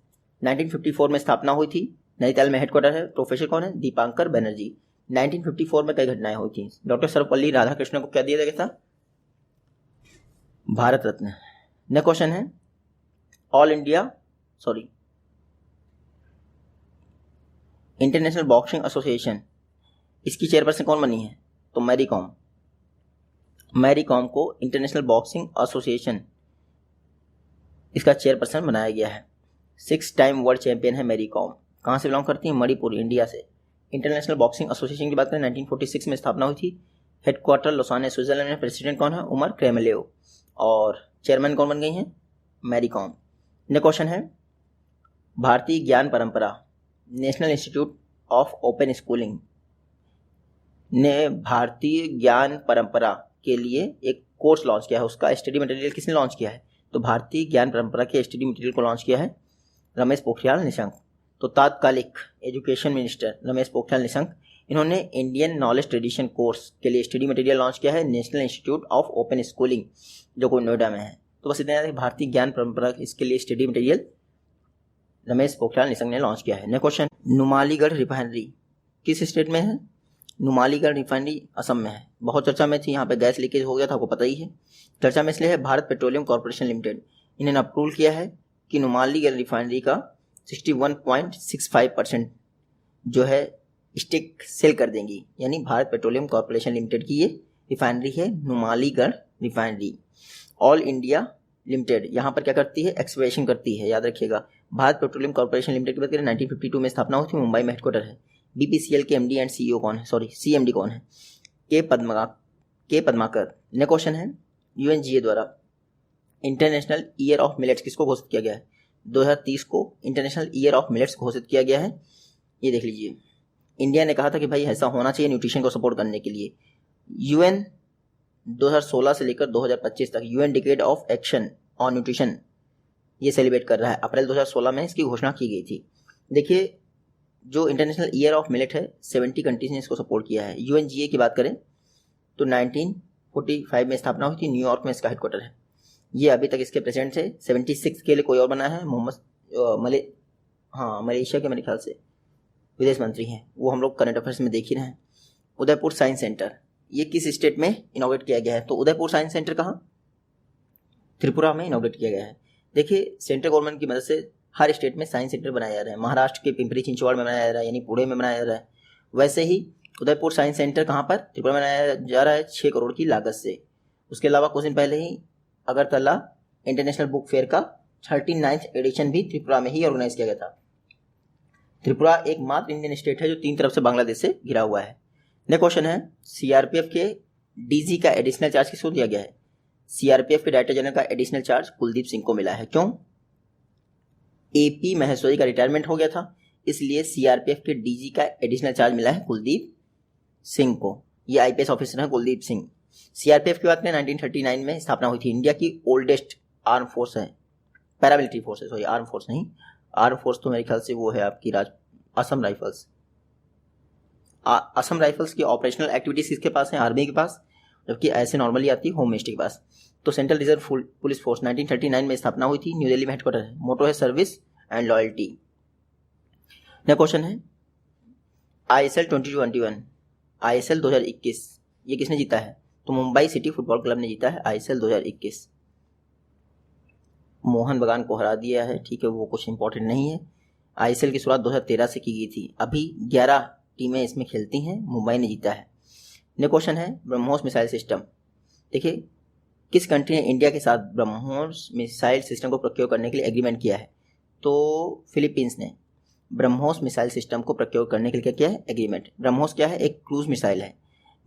1954 में स्थापना हुई थी। नैनीताल में हेडक्वार्टर है। प्रोफेसर कौन है? दीपांकर बनर्जी। 1954 में कई घटनाएं हुई थी। डॉक्टर सर्वपल्ली राधाकृष्णन को क्या दिया गया था? भारत रत्न। नेक्स्ट क्वेश्चन है इंटरनेशनल बॉक्सिंग एसोसिएशन, इसकी चेयरपर्सन कौन बनी है? तो मैरी कॉम। मैरी कॉम को इंटरनेशनल बॉक्सिंग एसोसिएशन इसका चेयरपर्सन बनाया गया है। 6 टाइम वर्ल्ड चैंपियन है मैरी कॉम। कहाँ से बिलोंग करती है? मणिपुर, इंडिया से। इंटरनेशनल बॉक्सिंग एसोसिएशन की बात करें 1946 में स्थापना हुई थी। हेडक्वार्टर लोसाने, स्विट्जरलैंड में। प्रेसिडेंट कौन है? Umar Kremlev. और चेयरमैन कौन बन गई हैं? Mary com. नेक्स्ट क्वेश्चन है भारतीय ज्ञान परंपरा, national institute of open schooling ने भारतीय ज्ञान परंपरा के लिए एक कोर्स लॉन्च किया है। उसका स्टडी मटेरियल किसने लॉन्च किया है? तो भारतीय ज्ञान परंपरा के स्टडी मटेरियल को लॉन्च किया है रमेश पोखरियाल निशंक। तो तात्कालिक एजुकेशन मिनिस्टर रमेश पोखरियाल निशंक, इन्होंने इंडियन नॉलेज ट्रेडिशन कोर्स के लिए स्टडी मटेरियल लॉन्च किया है national institute of open schooling, जो को नोएडा में है। तो बस इतना, भारतीय ज्ञान परंपरा इसके लिए स्टडी मटेरियल रमेश पोखरियाल निशंक ने लॉन्च किया है। नेक्स्ट क्वेश्चन, नुमालीगढ़ रिफाइनरी किस स्टेट में है? नुमालीगढ़ रिफाइनरी असम में है। बहुत चर्चा में थी, यहाँ पे गैस लीकेज हो गया था, आपको पता ही है। चर्चा में इसलिए है, भारत पेट्रोलियम कॉर्पोरेशन लिमिटेड इन्होंने अप्रूव किया है कि नुमालीगढ़ रिफाइनरी का 61.65% जो है स्टेक सेल कर देंगी। यानी भारत पेट्रोलियम कॉर्पोरेशन लिमिटेड की ये रिफाइनरी है Numaligarh refinery. All India limited यहाँ पर क्या करती है? एक्सप्लोरेशन करती है, याद रखिएगा। भारत पेट्रोलियम कॉर्पोरेशन लिमिटेड की बात करें 1952 में स्थापना हुई थी, मुंबई में हेडक्वार्टर है। बीपीसीएल के एमडी एंड सीईओ कौन है? सीएमडी कौन है? के पद्माकर। नेक्स्ट क्वेश्चन है यूएनजीए द्वारा इंटरनेशनल ईयर ऑफ मिलेट्स किसको घोषित किया गया है? 2030 को इंटरनेशनल ईयर ऑफ मिलेट्स घोषित किया गया है। ये देख लीजिए, इंडिया ने कहा था कि भाई ऐसा होना चाहिए न्यूट्रिशन को सपोर्ट करने के लिए। यूएन 2016 से लेकर 2025 तक UN decade of action on nutrition ये सेलिब्रेट कर रहा है। अप्रैल 2016 में इसकी घोषणा की गई थी। देखिए, जो इंटरनेशनल ईयर ऑफ मिलेट है 70 कंट्रीज ने इसको सपोर्ट किया है। यूएनजीए की बात करें तो 1945 में स्थापना हुई थी, न्यूयॉर्क में इसका हेडक्वार्टर है। ये अभी तक इसके प्रेसिडेंट थे। 76 के लिए कोई और बना है, मलेशिया के मेरे ख्याल से विदेश मंत्री हैं, वो हम लोग करंट अफेयर्स में देख ही रहे हैं। उदयपुर साइंस सेंटर ये किस स्टेट में इनॉग्रेट किया गया है? तो उदयपुर साइंस सेंटर कहाँ? त्रिपुरा में इनॉग्रेट किया गया है। देखिए, सेंट्रल गवर्नमेंट की मदद से हर स्टेट में साइंस सेंटर बनाया जा रहा है। महाराष्ट्र के पिंपरी चिंचवड़ में बनाया जा रहा है, यानी पुणे में बनाया जा रहा है। वैसे ही उदयपुर साइंस सेंटर कहाँ पर? त्रिपुरा में बनाया जा रहा है 6 करोड़ की लागत से। उसके अलावा कुछ दिन पहले ही अगरतला इंटरनेशनल बुक फेयर का 39वां एडिशन भी त्रिपुरा में ही ऑर्गेनाइज किया गया था। त्रिपुरा एकमात्र इंडियन स्टेट है जो 3 तरफ से बांग्लादेश से घिरा हुआ है। नेक्स्ट क्वेश्चन है सीआरपीएफ के डीजी का एडिशनल चार्ज किसको दिया गया है? सीआरपीएफ के डायरेक्टर जनरल का एडिशनल चार्ज कुलदीप सिंह को मिला है। क्यों? एपी महेश्वरी का रिटायरमेंट हो गया था, इसलिए सीआरपीएफ के डीजी का एडिशनल चार्ज मिला है कुलदीप सिंह को। ये आईपीएस ऑफिसर है कुलदीप सिंह। सीआरपीएफ की बात करें 1939 में स्थापना हुई थी। इंडिया की ओल्डेस्ट आर्म फोर्स है, पैरामिलिट्री फोर्स है, सॉरी आर्म फोर्स नहीं। आर्म फोर्स तो मेरे ख्याल से वो है आपकी असम राइफल्स। असम राइफल्स की ऑपरेशनल एक्टिविटीज किसके पास है? आर्मी के पास, जबकि ऐसे नॉर्मली आती है होम मिनिस्ट्री के पास। तो सेंट्रल रिजर्व पुलिस फोर्स 1939 में स्थापना हुई थी, न्यू दिल्ली में हेडक्वार्टर है। मोटो है service and loyalty. Next question है ISL 2021 ISL 2021 ये किसने जीता है? तो मुंबई सिटी फुटबॉल क्लब ने जीता है ISL 2021। मोहन बगान को हरा दिया है, ठीक है, वो कुछ इंपॉर्टेंट नहीं है। ISL की शुरुआत 2013 से की गई थी, अभी 11 टीमें इसमें खेलती हैं, मुंबई ने जीता है। नेक्स्ट क्वेश्चन है ब्रह्मोस मिसाइल सिस्टम। देखिए, किस कंट्री ने इंडिया के साथ ब्रह्मोस मिसाइल सिस्टम को प्रोक्योर करने के लिए एग्रीमेंट किया है? तो फिलीपींस ने ब्रह्मोस मिसाइल सिस्टम को प्रोक्योर करने के लिए क्या किया है? एग्रीमेंट। ब्रह्मोस क्या है? एक क्रूज मिसाइल है,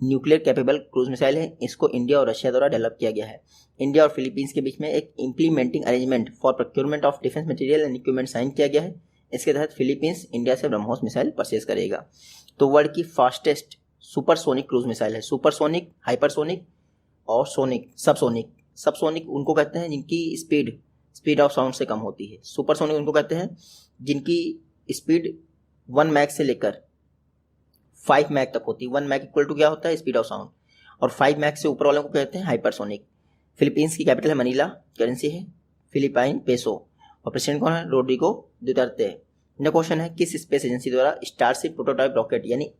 न्यूक्लियर कैपेबल क्रूज मिसाइल है। इसको इंडिया और रशिया द्वारा डेवलप किया गया है। इंडिया और फिलीपींस के बीच में एक implementing arrangement for procurement of defence material and equipment sign किया गया है। इसके तहत फिलीपींस इंडिया से ब्रह्मोस मिसाइल परचेज करेगा। तो वर्ल्ड की फास्टेस्ट सुपरसोनिक क्रूज मिसाइल है। सुपरसोनिक, हाइपरसोनिक और सोनिक, सबसोनिक। सबसोनिक उनको कहते हैं जिनकी स्पीड ऑफ साउंड से कम होती है। सुपरसोनिक उनको कहते हैं जिनकी स्पीड 1 मैक से लेकर 5 मैक तक होती है। 1 मैक इक्वल टू क्या होता है? Speed of sound. और 5 मैक से ऊपर वालों को कहते हैं हाइपरसोनिक। फिलीपींस की कैपिटल है मनीला, करेंसी है फिलिपाइन पेसो और प्रेसिडेंट कौन है? Rodrigo Duterte. नेक्स्ट क्वेश्चन है किस स्पेस एजेंसी द्वारा स्टारशिप प्रोटोटाइप रॉकेट यानी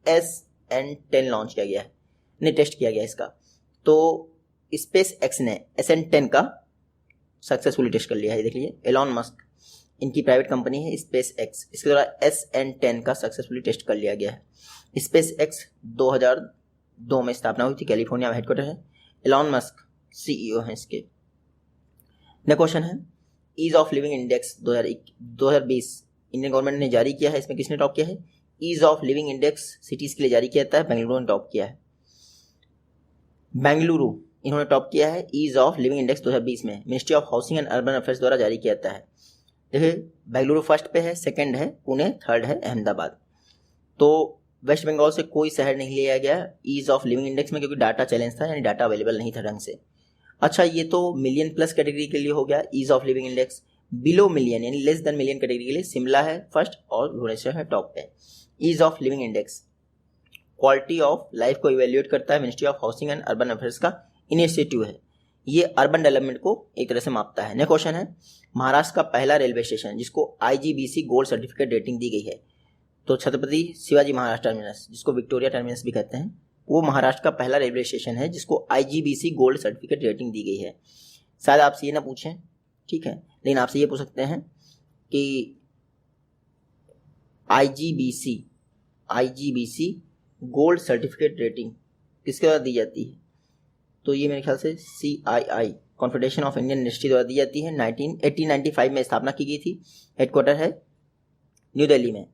SN10 लॉन्च किया गया है, ने टेस्ट किया गया इसका। तो स्पेस एक्स ने SN10 का सक्सेसफुली टेस्ट कर लिया है। देख लीजिए एलॉन मस्क, इनकी प्राइवेट कंपनी है स्पेस एक्स, इसके द्वारा SN10 का सक्सेसफुली टेस्ट कर लिया गया है। स्पेस एक्स 2002 में स्थापना हुई थी, कैलिफोर्निया में हेडक्वार्टर है। एलॉन मस्क CEO हैं इसके। नेक्स्ट क्वेश्चन है ease of living index 2020 Indian government ने जारी किया है, इसमें किसने टॉप किया है? Ease of living index cities के लिए जारी किया जाता है, बेंगलुरु ने टॉप किया है। बेंगलुरु इन्होंने टॉप किया है ईज ऑफ लिविंग इंडेक्स 2020 में, ministry of housing and urban affairs द्वारा जारी किया जाता है। देखिए बेंगलुरु फर्स्ट पे है, सेकंड है पुणे, थर्ड है अहमदाबाद। तो वेस्ट बंगाल से कोई शहर नहीं लिया गया ईज ऑफ लिविंग इंडेक्स में, क्योंकि डाटा चैलेंज था, यानी डाटा अवेलेबल नहीं था ढंग से। अच्छा, ये तो मिलियन प्लस कैटेगरी के लिए हो गया ease of living index. Below million यानी लेस देन मिलियन कैटेगरी के लिए शिमला है फर्स्ट और भुवनेश्वर है टॉप पे। Ease of living index quality of life को इवेल्युएट करता है, ministry of housing and urban affairs का इनिशिएटिव है, ये अर्बन डेवलपमेंट को एक तरह से मापता है। नेक्स्ट क्वेश्चन है महाराष्ट्र का पहला रेलवे स्टेशन जिसको IGBC गोल्ड सर्टिफिकेट रेटिंग दी गई है, तो छत्रपति शिवाजी महाराज टर्मिनस, जिसको विक्टोरिया टर्मिनस भी कहते हैं, वो महाराष्ट्र का पहला रेलवे स्टेशन है जिसको IGBC गोल्ड सर्टिफिकेट रेटिंग दी गई है। शायद आपसे ये ना पूछें, ठीक है, लेकिन आपसे ये पूछ सकते हैं कि IGBC गोल्ड सर्टिफिकेट रेटिंग किसके द्वारा दी जाती है? तो ये मेरे ख्याल से CII confederation of Indian industry द्वारा दी जाती है। 1895 में स्थापना की गई थी, हेडक्वार्टर है न्यू दिल्ली में।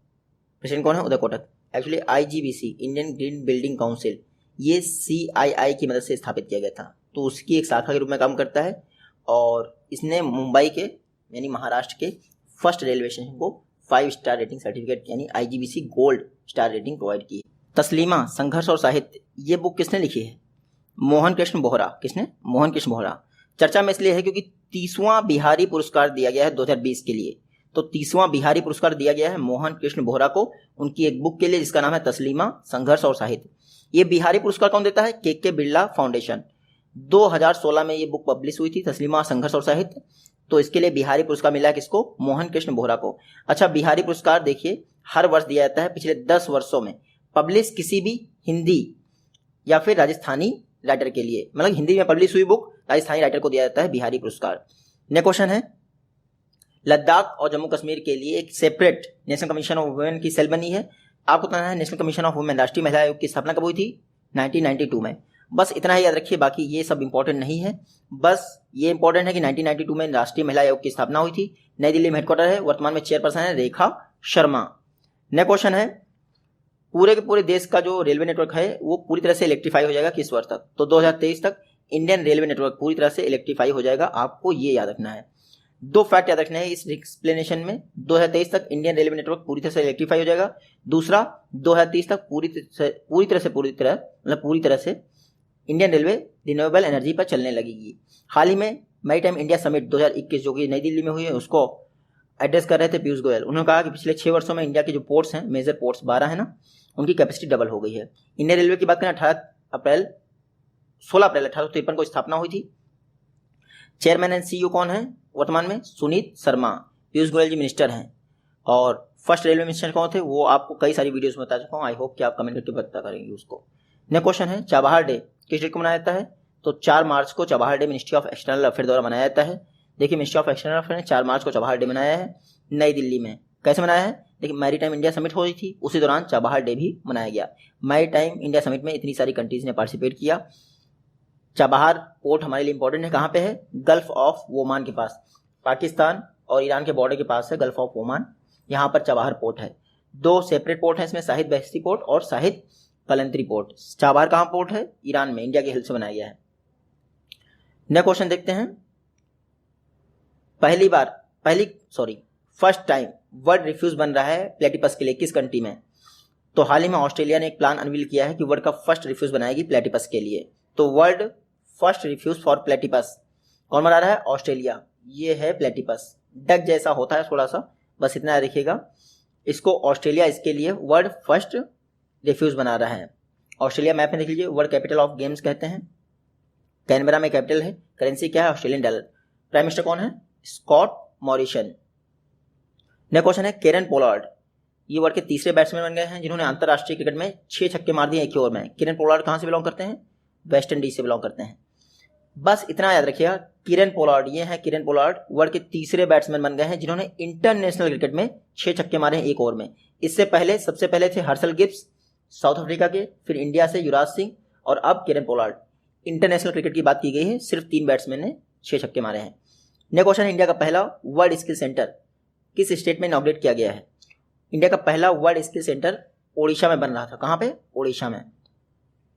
प्रेसिडेंट कौन है? Uday Kotak. Actually IGBC Indian green building council ये CII की मदद से स्थापित किया गया था, तो उसकी एक शाखा के रूप में काम करता है और इसने मुंबई के यानी महाराष्ट्र के फर्स्ट रेलवे स्टेशन को 5 स्टार रेटिंग सर्टिफिकेट यानी IGBC gold star rating provide की है। तस्लीमा संघर्ष और साहित्य, ये बुक किसने लिखी है? मोहन कृष्ण बोहरा। किसने? मोहन कृष्ण बोहरा। चर्चा में इसलिए है क्योंकि 30वां बिहारी पुरस्कार दिया गया है 2020 के लिए, तो 30वां बिहारी पुरस्कार दिया गया है मोहन कृष्ण बोहरा को उनकी एक बुक के लिए जिसका नाम है तस्लीमा संघर्ष और साहित्य। ये बिहारी पुरस्कार कौन देता है? KK Birla foundation. 2016 में ये बुक पब्लिश हुई थी तस्लीमा संघर्ष और साहित्य, तो इसके लिए बिहारी पुरस्कार मिला किसको? मोहन कृष्ण बोहरा को। अच्छा, बिहारी पुरस्कार देखिए हर वर्ष दिया जाता है पिछले 10 वर्षों में, पब्लिश किसी भी हिंदी या फिर राजस्थानी राइटर के लिए, मतलब हिंदी में पब्लिश हुई बुक राजस्थानी राइटर को दिया जाता है बिहारी पुरस्कार। नेक्स्ट क्वेश्चन है लद्दाख और जम्मू कश्मीर के लिए एक separate national commission of women की सेल बनी है। आपको बताना है नेशनल कमीशन ऑफ वुमेन राष्ट्रीय महिला आयोग की स्थापना कब हुई थी? 1992 में। बस इतना ही याद रखिए, बाकी ये सब इंपॉर्टेंट नहीं है, बस ये इंपॉर्टेंट है कि 1992 में राष्ट्रीय महिला आयोग की स्थापना हुई थी, नई दिल्ली में हेडक्वार्टर है, वर्तमान में चेयरपर्सन है रेखा शर्मा। नेक्स्ट क्वेश्चन है पूरे के पूरे देश का जो रेलवे नेटवर्क है वो पूरी तरह से इलेक्ट्रीफाई हो जाएगा किस वर्ष तक? तो 2023 तक इंडियन रेलवे नेटवर्क पूरी तरह से इलेक्ट्रीफाई हो जाएगा, आपको ये याद रखना है। 2 फैक्ट याद रखने हैं इस एक्सप्लेनेशन में। 2023 तक इंडियन रेलवे नेटवर्क पूरी तरह से इलेक्ट्रीफाई हो जाएगा। दूसरा, 2030 तक पूरी तरह से इंडियन रेलवे रिन्यूएबल एनर्जी पर चलने लगेगी। हाल ही में मैरीटाइम इंडिया समिट 2021 जो कि नई दिल्ली में हुई है उसको एड्रेस कर रहे थे पीयूष गोयल। उन्होंने कहा कि पिछले 6 वर्षों में इंडिया के जो पोर्ट्स हैं, मेजर पोर्ट्स 12 है ना, उनकी कैपेसिटी डबल हो गई है। इंडियन रेलवे की बात करें 16 अप्रैल 1853 को स्थापना हुई थी। चेयरमैन एंड CEO कौन है वर्तमान में? सुनीत शर्मा। पीयूष गोयल जी मिनिस्टर हैं। और फर्स्ट रेलवे मिनिस्टर कौन थे वो आपको कई सारी वीडियोस में बता चुका हूँ, आई होप कि आप कमेंट करके बता करेंगे उसको। नेक्स्ट क्वेश्चन है चबाहार डे किस डेट को मनाया जाता है? तो 4 मार्च को Chabahar day ministry of external affair द्वारा मनाया जाता है। देखिए मिनिस्ट्री ऑफ एक्सटर्नल अफेयर ने 4 मार्च को चबाहार डे मनाया है नई दिल्ली में। कैसे मनाया है? देखिए मैरीटाइम इंडिया समिट हुई थी, उसी दौरान चबाहार डे भी मनाया गया। मैरीटाइम इंडिया समिट में इतनी सारी कंट्रीज ने पार्टिसिपेट किया। चबाहार पोर्ट हमारे लिए इंपॉर्टेंट है, कहाँ पे है? गल्फ ऑफ ओमान के पास, पाकिस्तान और ईरान के बॉर्डर के पास है गल्फ ऑफ ओमान, यहाँ पर चबाहार पोर्ट है। 2 सेपरेट पोर्ट हैं इसमें, शाहिद बहस्ती पोर्ट और शाहिद कलंतरी पोर्ट। चबाहार कहाँ पोर्ट है? ईरान में, इंडिया की हेल्प से बनाया गया है। नेक्स्ट क्वेश्चन देखते हैं। फर्स्ट टाइम वर्ल्ड रिफ्यूज बन रहा है प्लेटिपस के लिए किस कंट्री में? तो हाल ही में ऑस्ट्रेलिया ने एक प्लान अनवील किया है कि वर्ल्ड का फर्स्ट रिफ्यूज बनाएगी प्लेटिपस के लिए। तो world first refuge for platypus कौन बना रहा है? ऑस्ट्रेलिया। ये है प्लेटिपस, डक जैसा होता है थोड़ा सा, बस इतना याद रखिएगा। इसको ऑस्ट्रेलिया इसके लिए वर्ल्ड फर्स्ट रिफ्यूज बना रहा है। ऑस्ट्रेलिया मैप में देख लीजिए, वर्ल्ड कैपिटल ऑफ गेम्स कहते हैं, कैनबरा में कैपिटल है, करेंसी क्या है? Australian dollar. प्राइम मिनिस्टर कौन है? Scott Morrison. नेक्स्ट क्वेश्चन है केरन पोलार्ड, ये वर्ल्ड के तीसरे बैट्समैन बन गए हैं जिन्होंने अंतरराष्ट्रीय क्रिकेट में 6 छक्के मार दिए एक ही ओवर में। किरण पोलार्ड कहाँ से बिलोंग करते हैं? वेस्ट इंडीज से बिलोंग करते हैं। बस इतना याद रखिएगा, किरण पोलार्ड, ये हैं किरण पोलार्ड, वर्ल्ड के तीसरे बैट्समैन बन गए हैं जिन्होंने इंटरनेशनल क्रिकेट में 6 छक्के मारे हैं एक ओवर में। इससे पहले सबसे पहले थे हर्षल गिब्स साउथ अफ्रीका के, फिर इंडिया से युवराज सिंह, और अब किरण पोलार्ड। इंटरनेशनल क्रिकेट की बात की गई है, सिर्फ 3 बैट्समैन ने 6 छक्के मारे हैं। नेक्स्ट क्वेश्चन है इंडिया का पहला वर्ल्ड स्किल सेंटर किस स्टेट में इनॉग्रेट किया गया है? इंडिया का पहला वर्ल्ड स्किल सेंटर ओडिशा में बन रहा था। कहाँ पे? ओडिशा में।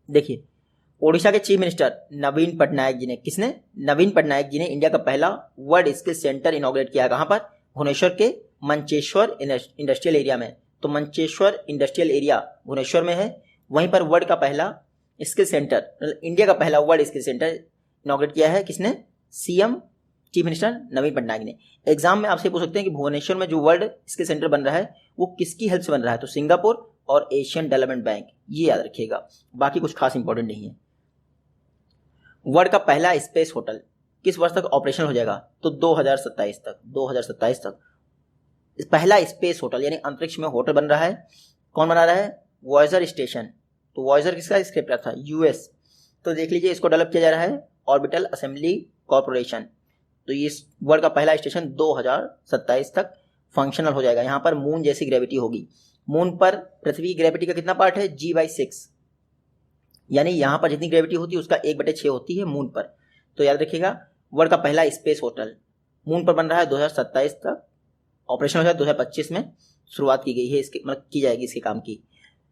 देखिए, ओडिशा के चीफ मिनिस्टर नवीन पटनायक जी ने, किसने? नवीन पटनायक जी ने इंडिया का पहला वर्ल्ड स्किल सेंटर इनॉग्रेट किया। कहाँ पर? भुवनेश्वर के मंचेश्वर इंडस्ट्रियल एरिया में। तो मंचेश्वर इंडस्ट्रियल एरिया भुवनेश्वर में है, वहीं पर वर्ल्ड का पहला स्किल सेंटर, मतलब इंडिया का पहला वर्ल्ड स्किल सेंटर इनॉग्रेट किया है। किसने? सीएम चीफ मिनिस्टर नवीन पटनायक ने। एग्जाम में आपसे पूछ सकते हैं कि भुवनेश्वर में जो वर्ल्ड स्किल सेंटर बन रहा है वो किसकी हेल्प से बन रहा है? तो सिंगापुर और एशियन डेवलपमेंट बैंक, ये याद रखिएगा, बाकी कुछ खास इंपॉर्टेंट नहीं है। वर्ल्ड का पहला स्पेस होटल किस वर्ष तक ऑपरेशनल हो जाएगा? तो 2027 तक। 2027 तक पहला स्पेस होटल यानी अंतरिक्ष में होटल बन रहा है। कौन बना रहा है? Voyager station. तो वॉयजर किसका स्क्रिप्टर था? यूएस। तो देख लीजिए, इसको डेवलप किया जा रहा है ऑर्बिटल असेंबली कॉर्पोरेशन। तो ये वर्ल्ड का पहला स्टेशन 2027 तक फंक्शनल हो जाएगा। यहाँ पर मून जैसी ग्रेविटी होगी। मून पर पृथ्वी की ग्रेविटी का कितना पार्ट है? G/6, यानी यहाँ पर जितनी ग्रेविटी होती है उसका 1/6 होती है मून पर। तो याद रखिएगा, वर्ल्ड का पहला स्पेस होटल मून पर बन रहा है। 2027 तक ऑपरेशन हो जाए, 2025 में शुरुआत की गई है इसके, मतलब की जाएगी इसके काम की।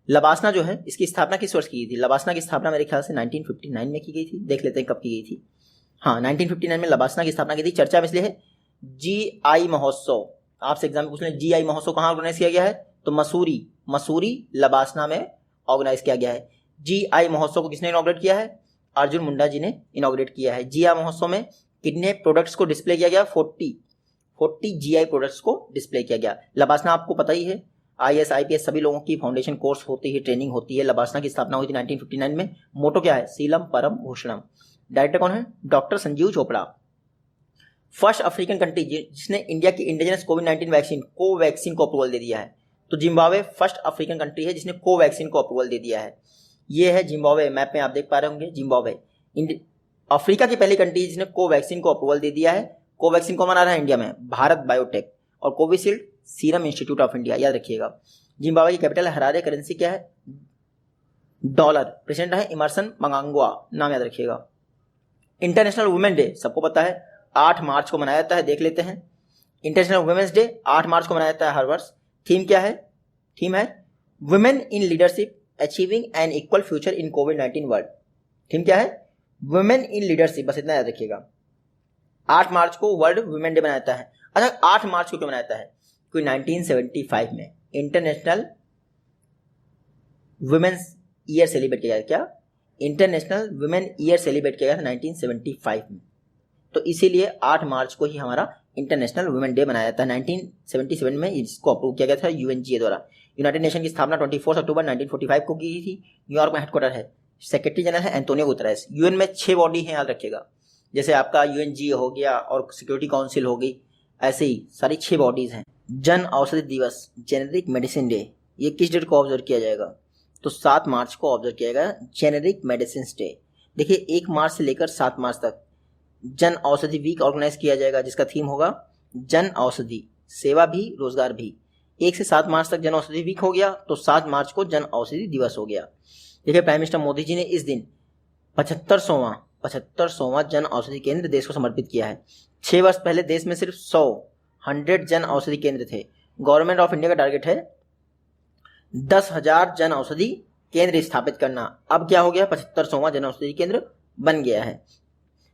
लबासना जो है, इसकी स्थापना किस वर्ष की गई थी? लबासना की स्थापना मेरे ख्याल से 1959 में की गई थी। देख लेते हैं कब की गई थी। हाँ, 1959 में लबासना की स्थापना की थी। चर्चा में इसलिए है GI महोत्सव, आपसे एग्जाम में पूछ लें GI महोत्सव कहाँ ऑर्गेनाइज किया गया है? तो मसूरी लबासना में ऑर्गेनाइज किया गया है। GI महोत्सव को किसने इनॉग्रेट किया है? अर्जुन मुंडा जी ने इनॉग्रेट किया है। GI महोत्सव में कितने प्रोडक्ट्स को डिस्प्ले किया गया? 40 GI प्रोडक्ट्स को डिस्प्ले किया गया। लबासना आपको पता ही है, IAS IPS सभी लोगों की फाउंडेशन कोर्स होती है, ट्रेनिंग होती है। लबासना की स्थापना हुई थी 1959 में। मोटो क्या है? सीलम परम भूषणम। डायरेक्टर कौन है? Doctor Sanjeev Chopra. First African country जिसने इंडिया की इंडिजिनस कोविड-19 वैक्सीन कोवैक्सीन को अप्रूवल दे दिया है, तो जिम्बाब्वे फर्स्ट अफ्रीकन कंट्री है जिसने कोवैक्सीन को अप्रूवल दे दिया है। ये है जिम्बाब्वे, मैप में आप देख पा रहे होंगे जिम्बाब्वे। अफ्रीका की पहली कंट्री जिसने कोवैक्सीन को अप्रूवल दे दिया है। कोवैक्सीन को बना रहा है इंडिया में भारत बायोटेक, और Covishield serum institute of India. याद रखिएगा। जिम्बाब्वे की कैपिटल है हरारे, करेंसी क्या है? डॉलर। प्रेसिडेंट है इमरसन मंगांगवा, नाम याद रखिएगा। इंटरनेशनल वुमेन डे सबको पता है 8 मार्च को मनाया जाता है, देख लेते हैं। इंटरनेशनल वुमेन्स डे 8 मार्च को मनाया जाता है हर वर्ष। थीम क्या है? थीम है women in leadership achieving an equal future in कोविड-19 वर्ल्ड। थीम क्या है? वुमेन इन लीडरशिप, बस इतना याद रखिएगा। 8 मार्च को वर्ल्ड वुमेन डे मनाया जाता है। अच्छा, 8 मार्च को क्यों मनाया जाता है? क्योंकि 1975 में इंटरनेशनल वुमेन्स ईयर सेलिब्रेट किया गया। क्या? इंटरनेशनल वुमेन ईयर सेलिब्रेट किया गया था 1975 में। तो इसीलिए 8 मार्च को ही हमारा इंटरनेशनल वुमेन डे मनाया जाता है। 1977 में इसको अप्रूव किया गया था UNGA द्वारा। यूनाइटेड नेशन की स्थापना 24 अक्टूबर 1945 को की गई थी। न्यूयॉर्क में हेडक्वार्टर है। सेक्रेटरी जनरल है एंटोनियो गुतरेस। यूएन में 6 बॉडी हैं, याद रखिएगा। जैसे आपका UNGA हो गया और सिक्योरिटी काउंसिल हो गई, ऐसे ही सारी 6 बॉडीज हैं। जन औषधि दिवस, जेनेरिक मेडिसिन डे, ये किस डेट को ऑब्जर्व किया जाएगा? तो 7 मार्च को ऑब्जर्व किया जाएगा जेनेरिक मेडिसिन डे। देखिए, 1 मार्च से लेकर 7 मार्च तक जन औषधि वीक ऑर्गेनाइज किया जाएगा, जिसका थीम होगा जन औषधि, सेवा भी रोजगार भी। 1 से 7 मार्च तक जन औषधि वीक हो गया, तो 7 मार्च को जन औषधि दिवस हो गया। देखिए, प्राइम मिनिस्टर मोदी जी ने इस दिन 75वां जन औषधि केंद्र देश को समर्पित किया है। 6 वर्ष पहले देश में सिर्फ 100 जन औषधि केंद्र थे। गवर्नमेंट ऑफ इंडिया का टारगेट है 10,000 जन औषधि केंद्र स्थापित करना। अब क्या हो गया? 75वां जन औषधि केंद्र बन गया है।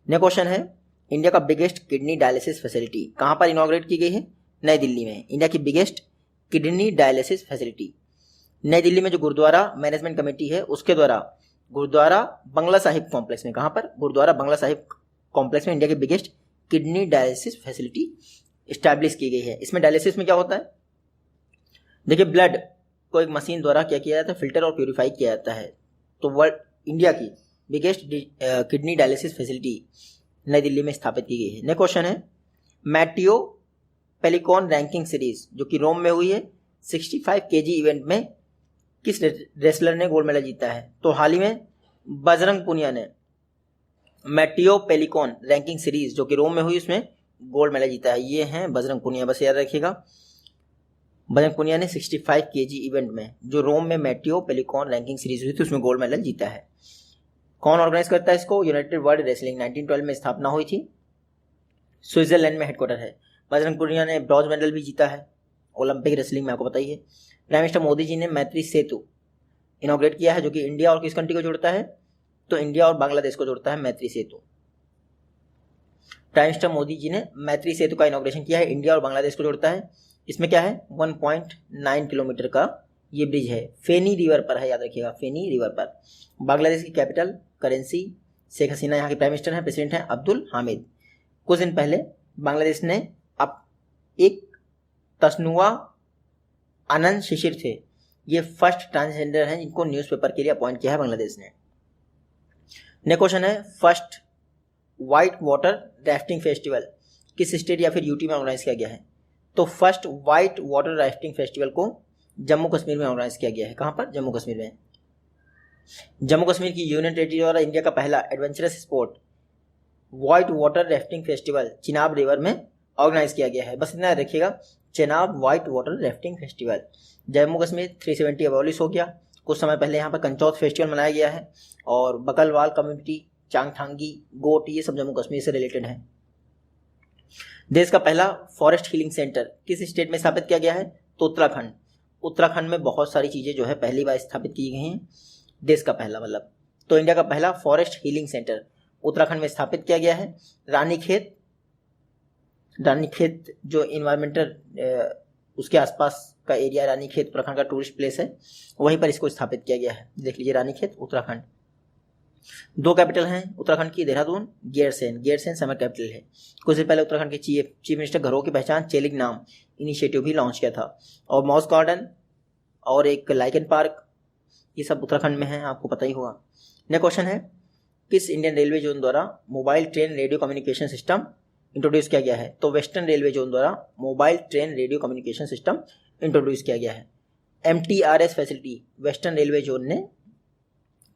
नेक्स्ट क्वेश्चन है इंडिया का बिगेस्ट किडनी डायलिसिस फैसिलिटी कहां पर इनॉग्रेट की गई है? नई दिल्ली में। इंडिया की बिगेस्ट किडनी डायलिसिस फैसिलिटी नई दिल्ली में जो गुरुद्वारा मैनेजमेंट कमेटी है उसके द्वारा गुरुद्वारा बंगला साहिब कॉम्प्लेक्स में, कहां पर? गुरुद्वारा बंगला साहिब कॉम्प्लेक्स में इंडिया की biggest kidney dialysis facility establish की गई है। इसमें डायलिसिस में क्या होता है? देखिए, ब्लड को एक मशीन द्वारा क्या किया जाता है? फिल्टर और प्यूरिफाई किया जाता है। तो वर्ल्ड इंडिया की बिगेस्ट किडनी डायलिसिस फैसिलिटी नई दिल्ली में स्थापित की गई है। नेक्स्ट क्वेश्चन है मैटियो पेलिकॉन रैंकिंग सीरीज जो कि रोम में हुई है 65 केजी इवेंट में किस रेसलर ने गोल्ड मेडल जीता है? तो हाल ही में बजरंग पुनिया ने मैटियो पेलिकॉन रैंकिंग सीरीज जो कि रोम में हुई उसमें गोल्ड मेडल जीता है। ये हैं बजरंग पुनिया, बस याद रखिएगा। बजरंग पुनिया ने 65 केजी इवेंट में जो रोम में मैटियो पेलिकॉन रैंकिंग सीरीज हुई थी उसमें गोल्ड मेडल जीता है। कौन ऑर्गेनाइज करता है इसको? यूनाइटेड वर्ल्ड रेसलिंग 1912 में स्थापना हुई थी, स्विट्जरलैंड में हेडक्वार्टर है। बजरंग पुनिया ने ब्रॉन्ज मेडल भी जीता है ओलंपिक रेसलिंग में, आपको पता ही है। प्राइम मिनिस्टर मोदी जी ने मैत्री सेतु इनॉग्रेट किया है जो कि इंडिया और किस कंट्री को जोड़ता है? तो इंडिया और बांग्लादेश को जोड़ता है मैत्री सेतु। प्राइम मिनिस्टर मोदी जी ने मैत्री सेतु का इनॉग्रेशन किया है, इंडिया और बांग्लादेश को जोड़ता है। इसमें क्या है? 1.9 किलोमीटर का ये ब्रिज है, फेनी रिवर पर है, याद रखिएगा, फेनी रिवर पर। बांग्लादेश की कैपिटल करेंसी शेख हसीना यहाँ के प्राइम मिनिस्टर हैं, प्रेसिडेंट हैं अब्दुल हामिद। कुछ दिन पहले बांग्लादेश ने अब एक तस्नुआ आनंद शिशिर थे, ये फर्स्ट ट्रांसजेंडर हैं जिनको न्यूज़पेपर के लिए अपॉइंट किया है बांग्लादेश ने। नेक्स्ट क्वेश्चन है, first white water rafting festival किस स्टेट या फिर यूटी में ऑर्गेनाइज किया गया है? तो first white water rafting festival को जम्मू कश्मीर में ऑर्गेनाइज किया गया है। कहाँ पर? जम्मू कश्मीर में। जम्मू कश्मीर की यूनियन टेरिटरी द्वारा इंडिया का पहला adventurous sport white water rafting festival Chenab river में ऑर्गेनाइज किया गया है। बस इतना रखिएगा, Chenab white water rafting festival. Jammu Kashmir 370 abolish हो गया। कुछ समय पहले यहाँ पर कंचौत फेस्टिवल मनाया गया है और बकलवाल कम्युनिटी, चांगथांगी, गोट, ये सब जम्मू कश्मीर से रिलेटेड है। देश का पहला फॉरेस्ट हीलिंग सेंटर किस स्टेट में स्थापित किया गया है? तो उत्तराखंड। उत्तराखंड में बहुत सारी चीज़ें जो है पहली बार स्थापित की गई हैं, देश का पहला मतलब। तो इंडिया का पहला फॉरेस्ट हीलिंग सेंटर उत्तराखंड में स्थापित किया गया है। रानीखेत जो इन्वायरमेंटल उसके आसपास का एरिया, रानीखेत उत्तराखंड का टूरिस्ट प्लेस है, वहीं पर इसको स्थापित किया गया है। देख लीजिए, रानीखेत उत्तराखंड। 2 कैपिटल हैं उत्तराखंड की, देहरादून, गैरसैंण समर कैपिटल है। कुछ दिन पहले उत्तराखंड के चीफ मिनिस्टर घरों की पहचान चेलिग नाम इनिशिएटिव भी लॉन्च किया था। और मॉस गार्डन और एक लाइकन पार्क, ये सब उत्तराखंड में है, आपको पता ही होगा। नेक्स्ट क्वेश्चन है, किस इंडियन रेलवे जोन द्वारा mobile train radio communication system introduce किया गया है? तो वेस्टर्न रेलवे जोन द्वारा mobile train radio communication system introduce किया गया है। MTRS facility western railway zone ने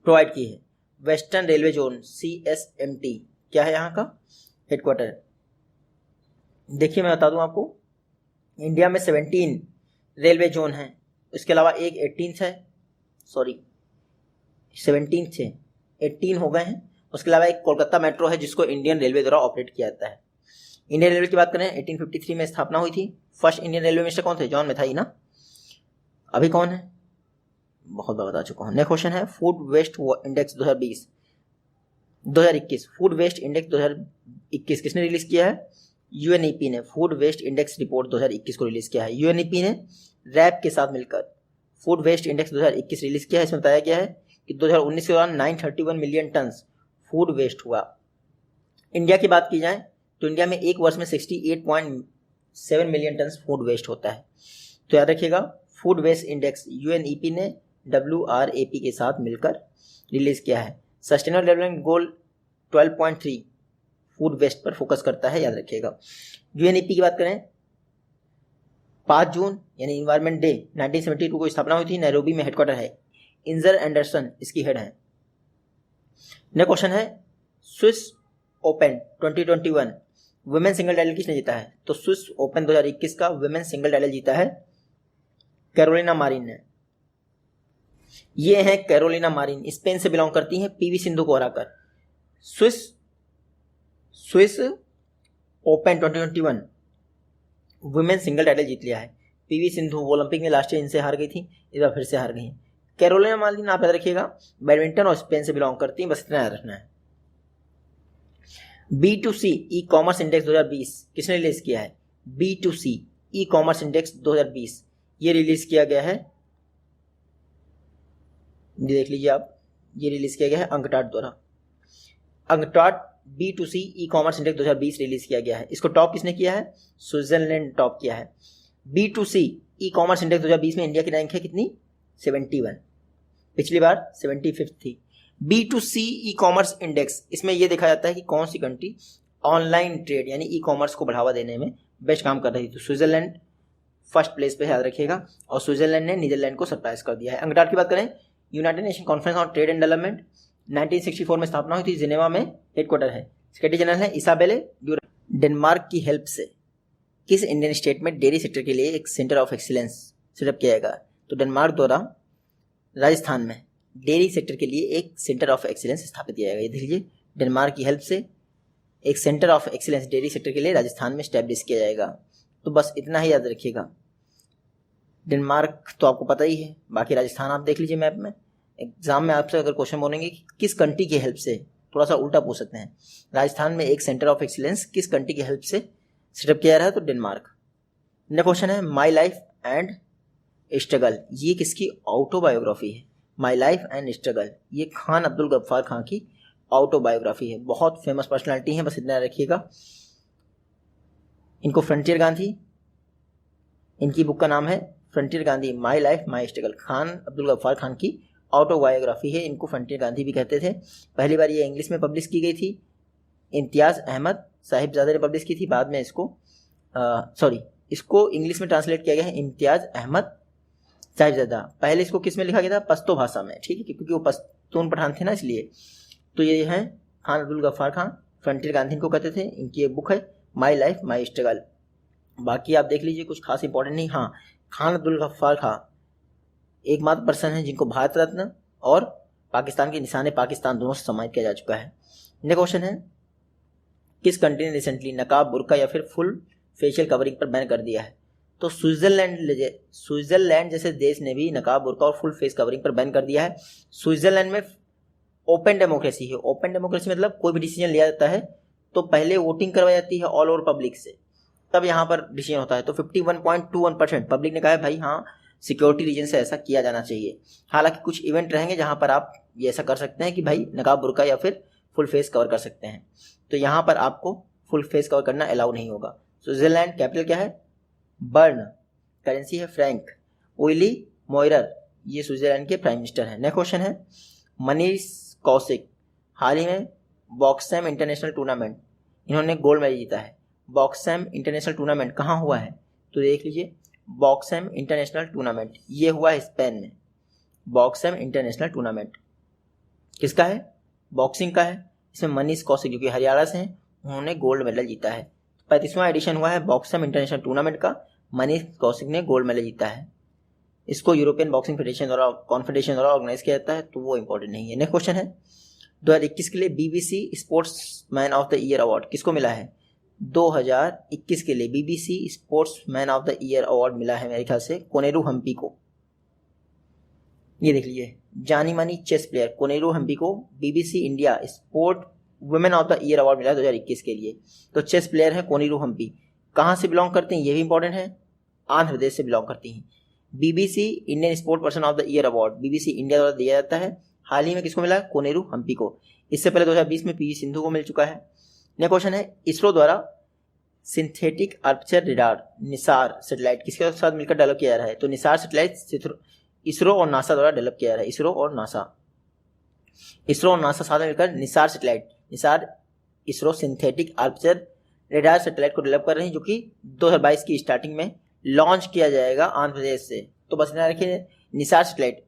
प्रोवाइड की है। वेस्टर्न रेलवे जोन CSMT क्या है यहाँ का हेडक्वार्टर? देखिए मैं बता दूं आपको, इंडिया में 17 रेलवे जोन हैं, इसके अलावा एक 18th है, सॉरी 17 थे, 18 हो गए हैं। उसके अलावा एक कोलकाता मेट्रो है जिसको इंडियन रेलवे द्वारा ऑपरेट किया जाता है। इंडियन रेलवे की बात करें, 1853 में स्थापना हुई थी। फर्स्ट इंडियन रेलवे मिनिस्टर कौन थे? जॉन मेथाई ना। अभी कौन है? बहुत बार बता चुका हूँ। नेक्स्ट क्वेश्चन है, food waste index 2021 food waste index 2021 किसने रिलीज किया है? UNEP ने फूड वेस्ट इंडेक्स रिपोर्ट 2021 को रिलीज किया है। UNEP ने रैप के साथ मिलकर फूड वेस्ट इंडेक्स 2021 रिलीज किया है। इसमें बताया गया है कि 2019 के दौरान 931 मिलियन टन फूड वेस्ट हुआ। इंडिया की बात की जाए तो इंडिया में एक वर्ष में 68.7 मिलियन टन फूड वेस्ट होता है। तो याद रखिएगा, फूड वेस्ट इंडेक्स UNEP ने WRAP के साथ मिलकर रिलीज किया है। Sustainable development goal 12.3 food waste पर फोकस करता है, याद रखिएगा। UNEP की बात करें, 5 जून यानी इन्वायरमेंट डे 1972 को स्थापना हुई थी। नैरोबी में हेडक्वार्टर है। इंजर एंडरसन इसकी हेड है। नेक्स्ट क्वेश्चन है, Swiss Open 2021 women single title किसने जीता है? तो स्विस ओपन 2021 का वुमेन सिंगल टाइटल जीता है कैरोलिना मारिन ने। ये हैं कैरोलिना मारिन, स्पेन से बिलोंग करती हैं, PV सिंधु को हराकर Swiss Open 2021 women single title जीत लिया है। PV सिंधु ओलंपिक में लास्ट ईयर इनसे हार गई थी, इस बार फिर से हार गई हैं। कैरोलिना मारिन आप याद रखिएगा, बैडमिंटन और स्पेन से बिलोंग करती हैं, बस इतना याद रखना है। B2C ई कॉमर्स इंडेक्स 2020 किसने रिलीज किया है? B2C ई कॉमर्स इंडेक्स 2020 ये रिलीज किया गया है, ये देख लीजिए आप, ये रिलीज किया गया है अंकटाड द्वारा। UNCTAD B2C e commerce index 2020 release किया गया है। इसको टॉप किसने किया है? स्विट्जरलैंड टॉप किया है। B2C ई कॉमर्स इंडेक्स 2020 में इंडिया की रैंक है कितनी? 71, पिछली बार 75 थी। B2C ई कॉमर्स इंडेक्स, इसमें यह देखा जाता है कि कौन सी कंट्री ऑनलाइन ट्रेड यानी ई कॉमर्स को बढ़ावा देने में बेस्ट काम कर रही थी। तो स्विट्जरलैंड फर्स्ट प्लेस पे याद रखिएगा, और स्विट्जरलैंड ने नीदरलैंड को सरप्राइज कर दिया है। अंकटाड की बात करें, United nation conference on trade and development 1964 में स्थापना हुई थी, जिनेवा में हेडक्वार्टर है। सेक्रेटरी जनरल है इसाबेले ड्यूरेंट। डेनमार्क की हेल्प से किस इंडियन स्टेट में डेयरी सेक्टर के लिए एक सेंटर ऑफ एक्सीलेंस सेटअप किया जाएगा? तो डेनमार्क द्वारा राजस्थान में डेयरी सेक्टर के लिए एक सेंटर ऑफ एक्सीलेंस स्थापित किया जाएगा। ये देख लीजिए, डेनमार्क की हेल्प से एक centre of excellence dairy sector के लिए राजस्थान में स्टैब्लिश किया जाएगा। तो बस इतना ही याद रखिएगा। डेनमार्क तो आपको पता ही है, बाकी राजस्थान आप देख लीजिए मैप में। एग्जाम में आपसे अगर क्वेश्चन बोलेंगे कि किस कंट्री की हेल्प से, थोड़ा सा उल्टा पूछ सकते हैं, राजस्थान में एक सेंटर ऑफ एक्सीलेंस किस कंट्री की हेल्प से सेटअप किया रहा है? तो डेनमार्क। नेक्स्ट क्वेश्चन है माई लाइफ एंड स्ट्रगल, ये किसकी ऑटोबायोग्राफी है? माई लाइफ एंड स्ट्रगल ये खान अब्दुल गफ्फार खान की ऑटोबायोग्राफी है। बहुत फेमस पर्सनालिटी है, बस इतना रखिएगा। इनको फ्रंटियर गांधी, इनकी बुक का नाम है frontier Gandhi my life my struggle. Khan Abdul Ghaffar Khan की ऑटोबायोग्राफी है, इनको फ्रंटियर गांधी भी कहते थे। पहली बार ये इंग्लिश में पब्लिश की गई थी, इम्तियाज़ अहमद साहिबजादे ने पब्लिश की थी। बाद में इसको इंग्लिश में ट्रांसलेट किया गया है इम्तियाज़ अहमद साहिबजादा। पहले इसको किस में लिखा गया था? पश्तो भाषा में, ठीक है, क्योंकि वो पश्तून पठान थे ना, इसलिए। तो ये है खान अब्दुल गफ्फार खान, फ्रंटियर गांधी इनको कहते थे। इनकी एक बुक है माई लाइफ माई स्ट्रगल। बाकी आप देख लीजिए, कुछ खास इंपॉर्टेंट नहीं। हाँ, खान अब्दुल गफ्फार खान एकमात्र पर्सन है जिनको भारत रत्न और पाकिस्तान के निशान पाकिस्तान दोनों से सम्मानित किया जा चुका है। नेक्स्ट क्वेश्चन है किस कंट्री ने रिसेंटली नकाब, बुर्का या फिर फुल फेशियल कवरिंग पर बैन कर दिया है? तो स्विट्जरलैंड जैसे देश ने भी नकाब, बुर्का और फुल फेस कवरिंग पर बैन कर दिया है। स्विट्जरलैंड में ओपन डेमोक्रेसी है। ओपन डेमोक्रेसी मतलब कोई भी डिसीजन लिया जाता है तो पहले वोटिंग करवाई जाती है ऑल ओवर पब्लिक से, तब यहाँ पर डिसीजन होता है। तो 51.21% पब्लिक ने कहा है भाई हाँ, सिक्योरिटी रीजन से ऐसा किया जाना चाहिए। हालांकि कुछ इवेंट रहेंगे जहाँ पर आप ये ऐसा कर सकते हैं कि भाई नकाब, बुर्का या फिर फुल फेस कवर कर सकते हैं। तो यहाँ पर आपको फुल फेस कवर करना अलाउ नहीं होगा। स्विट्जरलैंड कैपिटल क्या है? बर्न, करेंसी है फ्रैंक। ओइली मोइरर ये स्विट्जरलैंड के प्राइम मिनिस्टर हैं। नेक्स्ट क्वेश्चन है मनीष कौशिक हाल ही में बॉक्सैम इंटरनेशनल टूर्नामेंट इन्होंने गोल्ड मेडल जीता है। बॉक्सैम इंटरनेशनल टूर्नामेंट कहाँ हुआ है? तो देख लीजिए, बॉक्सैम इंटरनेशनल टूर्नामेंट ये हुआ है स्पेन में। बॉक्सैम इंटरनेशनल टूर्नामेंट किसका है? बॉक्सिंग का है। इसमें मनीष कौशिक जो कि हरियाणा से हैं, उन्होंने गोल्ड मेडल जीता है। 35वां एडिशन हुआ है बॉक्सैम इंटरनेशनल टूर्नामेंट का, मनीष कौशिक ने गोल्ड मेडल जीता है। इसको यूरोपियन बॉक्सिंग फेडरेशन द्वारा, कॉन्फेडरेशन द्वारा ऑर्गेनाइज किया जाता है, तो वो इंपॉर्टेंट नहीं है। नेक्स्ट क्वेश्चन है 2021 के लिए BBC sportsman of the year award किसको मिला है? 2021 के लिए BBC sportsman of the year award मिला है मेरे ख्याल से कोनेरू हम्पी को। ये देख लीजिए, जानी मानी चेस प्लेयर कोनेरू हम्पी को BBC India sport women of the year award मिला है 2021 के लिए। तो चेस प्लेयर है कोनेरू हम्पी। कहाँ से बिलोंग करते हैं ये भी इंपॉर्टेंट है, आंध्र प्रदेश से बिलोंग करती हैं। BBC Indian sport person of the year award BBC India द्वारा दिया जाता है। हाल ही में किसको मिला है? कोनेरू हम्पी को। इससे पहले 2020 में PV सिंधु को मिल चुका है। नेक्स्ट क्वेश्चन है इसरो द्वारा synthetic aperture radar Nisar satellite किसके साथ मिलकर डेवलप किया जा रहा है? तो निसार सैटेलाइट इसरो और नासा द्वारा डेवलप किया जा रहा है। इसरो और नासा साथ में मिलकर Nisar satellite, ISRO synthetic aperture radar satellite को डेवलप कर रहे हैं, जो कि 2022 की स्टार्टिंग में लॉन्च किया जाएगा आंध्र प्रदेश से। तो बस ध्यान रखिए, निसार सैटेलाइट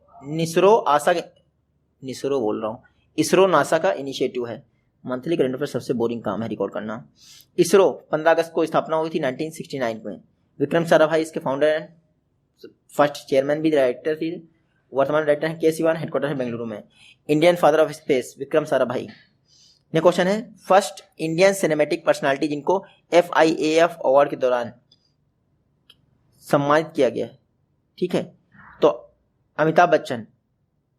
इसरो नासा का इनिशिएटिव है। मंथली करंट अफेयर सबसे बोरिंग काम है रिकॉर्ड करना। इसरो 15 अगस्त को स्थापना हुई थी 1969 में। विक्रम साराभाई इसके फाउंडर एंड फर्स्ट चेयरमैन भी डायरेक्टर थी। वर्तमान डायरेक्टर हैं के सिवान, हेडक्वार्टर है बेंगलुरु में। Indian father of space Vikram Sarabhai. Next question है फर्स्ट इंडियन सिनेमैटिक पर्सनालिटी जिनको FIAF अवार्ड के दौरान सम्मानित किया गया है, ठीक है। तो अमिताभ बच्चन,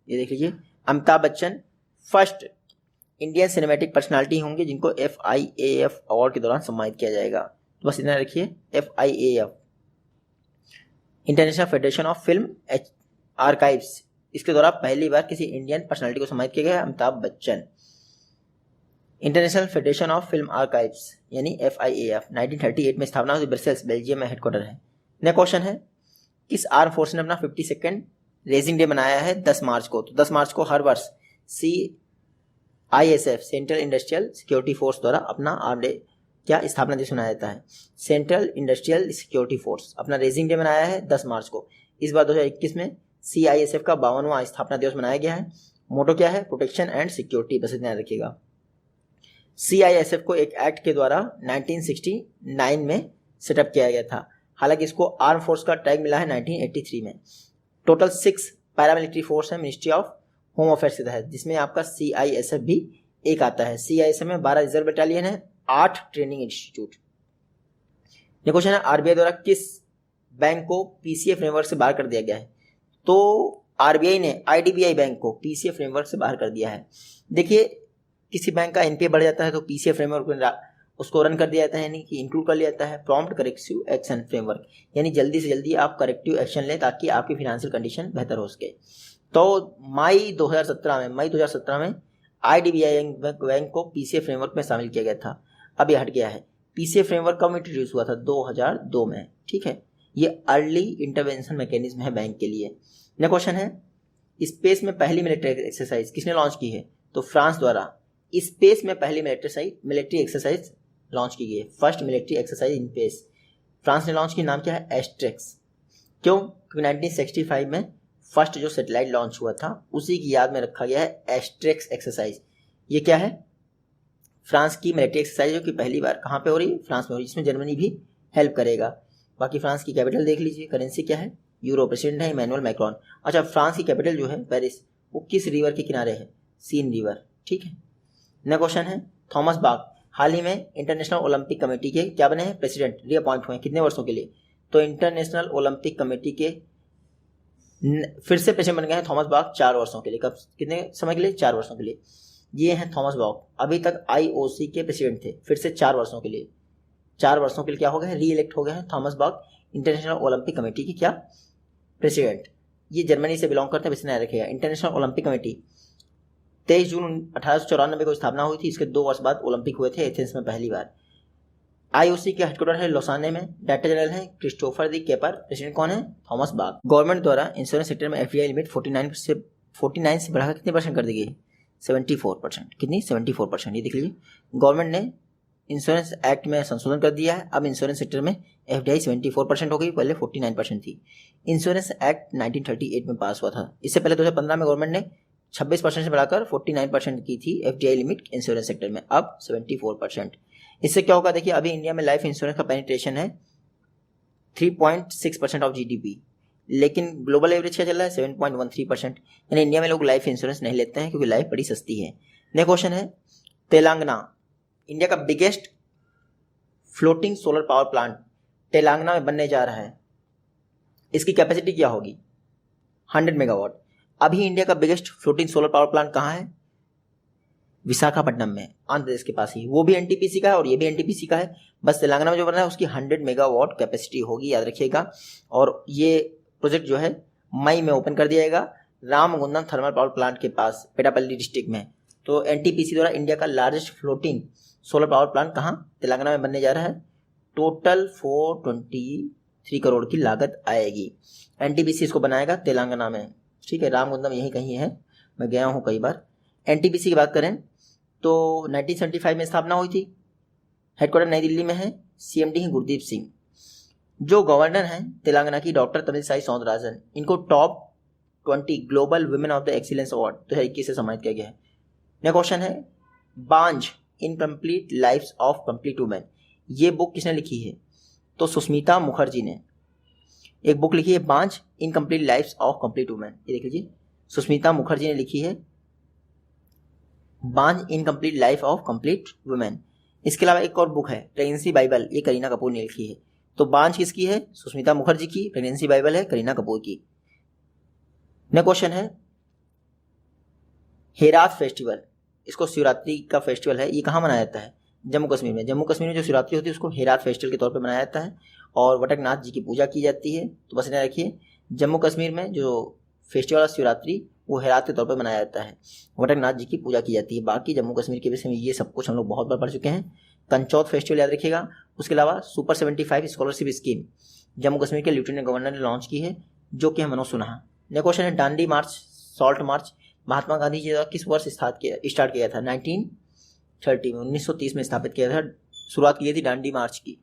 ये देख लीजिए, Amitabh Bachchan first Indian cinematic personality होंगे जिनको FIAF अवार्ड के दौरान सम्मानित किया जाएगा। तो बस इतना रखिए, FIAF international federation of film archives, इसके द्वारा पहली बार किसी इंडियन पर्सनालिटी को सम्मानित किया गया है, Amitabh Bachchan. International federation of film archives यानी FIAF 1938 में स्थापना हुई, ब्रसेल्स बेल्जियम में हेडक्वार्टर है। नेक्स्ट क्वेश्चन है किस आर्म फोर्स ने अपना 52nd रेजिंग डे मनाया है 10 मार्च को? तो 10 मार्च को हर वर्ष CISF central industrial security force द्वारा अपना आर्म डे क्या स्थापना दिवस मनाया जाता है? सेंट्रल इंडस्ट्रियल सिक्योरिटी फोर्स अपना रेजिंग डे मनाया है 10 मार्च को। इस बार 2021 में CISF का 52वां स्थापना दिवस मनाया गया है। मोटो क्या है? प्रोटेक्शन एंड सिक्योरिटी, बस इतना रखिएगा। CISF को एक एक्ट के द्वारा 1969 में सेटअप किया गया था, हालांकि इसको आर्म फोर्स का टैग मिला है 1983 में। टोटल 6 पैरामिलिट्री फोर्स है मिनिस्ट्री ऑफ होम अफेयर्स के तहत, जिसमें आपका CISF भी एक आता है। CISF में 12 रिजर्व बटालियन है, 8 ट्रेनिंग इंस्टीट्यूट। ये क्वेश्चन है, RBI द्वारा किस बैंक को PCA फ्रेमवर्क से बाहर कर दिया गया है? तो RBI ने IDBI बैंक को PCA फ्रेमवर्क से बाहर कर दिया है। देखिए, किसी बैंक का NPA बढ़ जाता है तो PCA फ्रेमवर्क में उसको रन कर दिया जाता है, यानी कि इंक्लूड कर लिया जाता है। प्रॉम्प्ट करेक्टिव एक्शन फ्रेमवर्क, यानी जल्दी से जल्दी आप करेक्टिव एक्शन लें ताकि आपकी फाइनेंशियल कंडीशन बेहतर हो सके। तो मई 2017 में IDBI बैंक को PCA फ्रेमवर्क में शामिल किया गया था। अब ये हट गया है। PCA फ्रेमवर्क कब इंट्रोड्यूस हुआ था? 2002 में। ठीक है, ये अर्ली इंटरवेंशन मैकेनिज्म है बैंक के लिए। नेक्स्ट क्वेश्चन है, स्पेस में पहली मिलिट्री एक्सरसाइज किसने लॉन्च की है? तो फ्रांस द्वारा स्पेस में पहली मिलिट्री एक्सरसाइज लॉन्च की गई है। First military exercise in space France ने लॉन्च की, नाम क्या है? एस्ट्रेक्स। क्यों? क्योंकि 1965 में फर्स्ट जो सैटेलाइट लॉन्च हुआ था उसी की याद में रखा गया है एस्ट्रेक्स एक्सरसाइज। ये क्या है? फ्रांस की मिलिट्री एक्सरसाइज जो कि पहली बार कहाँ पे हो रही है? फ्रांस में हो रही है, जिसमें जर्मनी भी हेल्प करेगा। बाकी फ्रांस की कैपिटल देख लीजिए, करेंसी क्या है? यूरो। प्रेसिडेंट है इमैनुअल मैक्रोन। अच्छा, फ्रांस की कैपिटल जो है पेरिस, वो किस रिवर के किनारे है? Seine river. ठीक है। नेक्स्ट क्वेश्चन है, थॉमस बाक हाल ही में इंटरनेशनल ओलंपिक कमेटी के क्या बने हैं? प्रेसिडेंट, रीअपॉइंट हुए। कितने वर्षों के लिए? तो इंटरनेशनल ओलंपिक कमेटी के फिर से प्रेसिडेंट बन गए हैं थॉमस बाक 4 वर्षों के लिए। कब, कितने समय के लिए? 4 वर्षों के लिए। ये हैं थॉमस बाक, अभी तक IOC के प्रेसिडेंट थे, फिर से 4 वर्षों के लिए। 4 वर्षों के लिए क्या हो गए हैं? री इलेक्ट हो गए हैं Thomas Bach international Olympic committee के क्या? प्रेसिडेंट। ये जर्मनी से बिलोंग करते हैं, वैसे नहीं रखेगा। इंटरनेशनल ओलंपिक कमेटी 23 जून 1894 को स्थापना हुई थी। इसके 2 वर्ष बाद ओलंपिक हुए थे एथेंस में पहली बार। IOC के हेडक्वार्टर है लोसाने में। डायरेक्टर जनरल है क्रिस्टोफर दी केपर। प्रेसिडेंट कौन है? Thomas Bach. गवर्नमेंट द्वारा इंश्योरेंस सेक्टर में FDI लिमिट 49 से बढ़ाकर कितने % कर दी गई? 74%। कितनी? 74%। ये देख लीजिए, गवर्नमेंट ने इंश्योरेंस एक्ट में संशोधन कर दिया है। अब इंश्योरेंस सेक्टर में FDI 74% हो गई, पहले 49% थी। इंश्योरेंस एक्ट 1938 में पास हुआ था। इससे पहले 2015 में गवर्नमेंट ने 26% से बढ़ाकर 49% की थी FDI लिमिट इंश्योरेंस सेक्टर में, अब 74%। इससे क्या होगा? देखिए, अभी इंडिया में लाइफ इंश्योरेंस का पेनिट्रेशन है 3.6% ऑफ GDP, लेकिन ग्लोबल एवरेज क्या चल रहा है? 7.13%। यानी इंडिया में लोग लाइफ इंश्योरेंस नहीं लेते हैं क्योंकि लाइफ बड़ी सस्ती है। नेक्स्ट क्वेश्चन है, तेलंगाना इंडिया का biggest floating solar power plant Telangana में बनने जा रहा है। इसकी कैपेसिटी क्या होगी? 100 मेगावाट। अभी इंडिया का biggest floating solar power plant कहाँ है? विशाखापट्टनम में, आंध्र प्रदेश के पास ही। वो भी NTPC का है और ये भी NTPC का है। बस तेलंगाना में जो बन रहा है उसकी 100 मेगावाट कैपेसिटी होगी, याद रखिएगा। और ये प्रोजेक्ट जो है मई में ओपन कर दिया जाएगा रामगुंडम थर्मल पावर प्लांट के पास, पेटापल्ली डिस्ट्रिक्ट में। तो NTPC द्वारा इंडिया का largest floating solar power plant कहाँ? तेलंगाना में बनने जा रहा है। टोटल 423 करोड़ की लागत आएगी। NTPC इसको बनाएगा तेलंगाना में। ठीक है, रामगुंडम यही कहीं है, मैं गया हूँ कई बार। NTPC की बात करें तो 1975 में स्थापना हुई थी। हेडक्वार्टर नई दिल्ली में है। CMD है गुरदीप सिंह। जो गवर्नर हैं तेलंगाना की, डॉक्टर तमिलसाई सौंदरराजन। इनको top 20 global women of the excellence award 2021 से सम्मानित किया गया है। नेक्स्ट क्वेश्चन है, Baanjh incomplete lives of complete women, ये बुक किसने लिखी है? तो सुष्मिता मुखर्जी ने एक बुक लिखी है, Baanjh incomplete lives of complete women. ये देख लीजिए, सुष्मिता मुखर्जी ने लिखी है Baanjh incomplete life of complete women. इसके अलावा एक और बुक है प्रेगनेंसी बाइबल, ये करीना कपूर ने लिखी है। तो बांझ किसकी है? सुष्मिता मुखर्जी की। प्रेगनेंसी बाइबल है करीना कपूर की। नेक्स्ट क्वेश्चन है, हेरात फेस्टिवल, इसको शिवरात्रि का फेस्टिवल है, ये कहाँ मनाया जाता है? जम्मू कश्मीर में। जम्मू कश्मीर में जो शिवरात्रि होती है उसको हेरात फेस्टिवल के तौर पर मनाया जाता है और वटकनाथ जी की पूजा की जाती है। तो बस इन्हें रखिए, जम्मू कश्मीर में जो फेस्टिवल है शिवरात्रि वो हेरात के तौर पर मनाया जाता है, वटकनाथ जी की पूजा की जाती है। बाकी जम्मू कश्मीर के विषय में ये सब कुछ हम लोग बहुत बार पढ़ चुके हैं। कंचौथ फेस्टिवल याद रखिएगा। उसके अलावा super 75 scholarship scheme Jammu Kashmir के लेफ्टिनेंट गवर्नर ने लॉन्च की है, जो कि मनोज सिन्हा। नेक्स्ट क्वेश्चन है, दांडी मार्च, सॉल्ट मार्च महात्मा गांधी जी द्वारा किस वर्ष स्टार्ट किया था? 1930 में, 1930 में स्थापित किया था शुरुआत की गई थी दांडी मार्च की।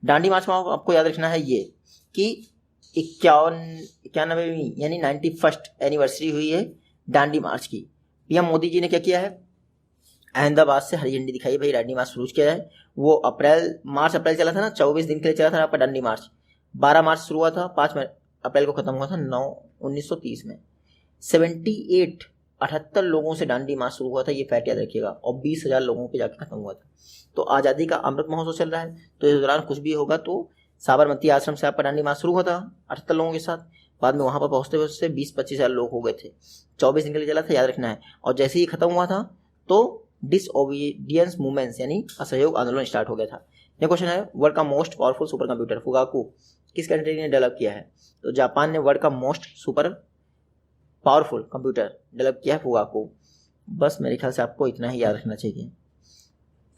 दांडी मार्च में आपको याद रखना है ये कि 91वीं यानी 91st एनिवर्सरी हुई है दांडी मार्च की। पीएम मोदी जी ने क्या किया है, अहमदाबाद से हरी झंडी दिखाई, भाई दांडी मार्च शुरू किया है। वो मार्च अप्रैल चला था ना, 24 दिन के लिए चला था आपका दांडी मार्च। 12 मार्च शुरू हुआ था, 5 अप्रैल को खत्म हुआ था 1930 में। 78 लोगों से दांडी मार्च शुरू हुआ था, ये फैक्ट याद रखिएगा, और 20,000 लोगों पे जाकर खत्म हुआ था। तो आज़ादी का अमृत महोत्सव चल रहा है, तो इस दौरान कुछ भी होगा तो साबरमती आश्रम से आपका दांडी मार्च शुरू हुआ था 78 लोगों के साथ। बाद में वहाँ पर पहुँचते पहुँचते 20-25,000 लोग हो गए थे। 24 दिन के लिए चला था, याद रखना है। और जैसे ही खत्म हुआ था तो डिसओबीडियंस मूवमेंट्स यानी असहयोग आंदोलन स्टार्ट हो गया था। ये क्वेश्चन है, वर्ल्ड का most powerful super computer Fugaku किस कंट्री ने डेवलप किया है? तो जापान ने वर्ल्ड का most super powerful computer develop किया है, फुगाकू। बस मेरे ख्याल से आपको इतना ही याद रखना चाहिए।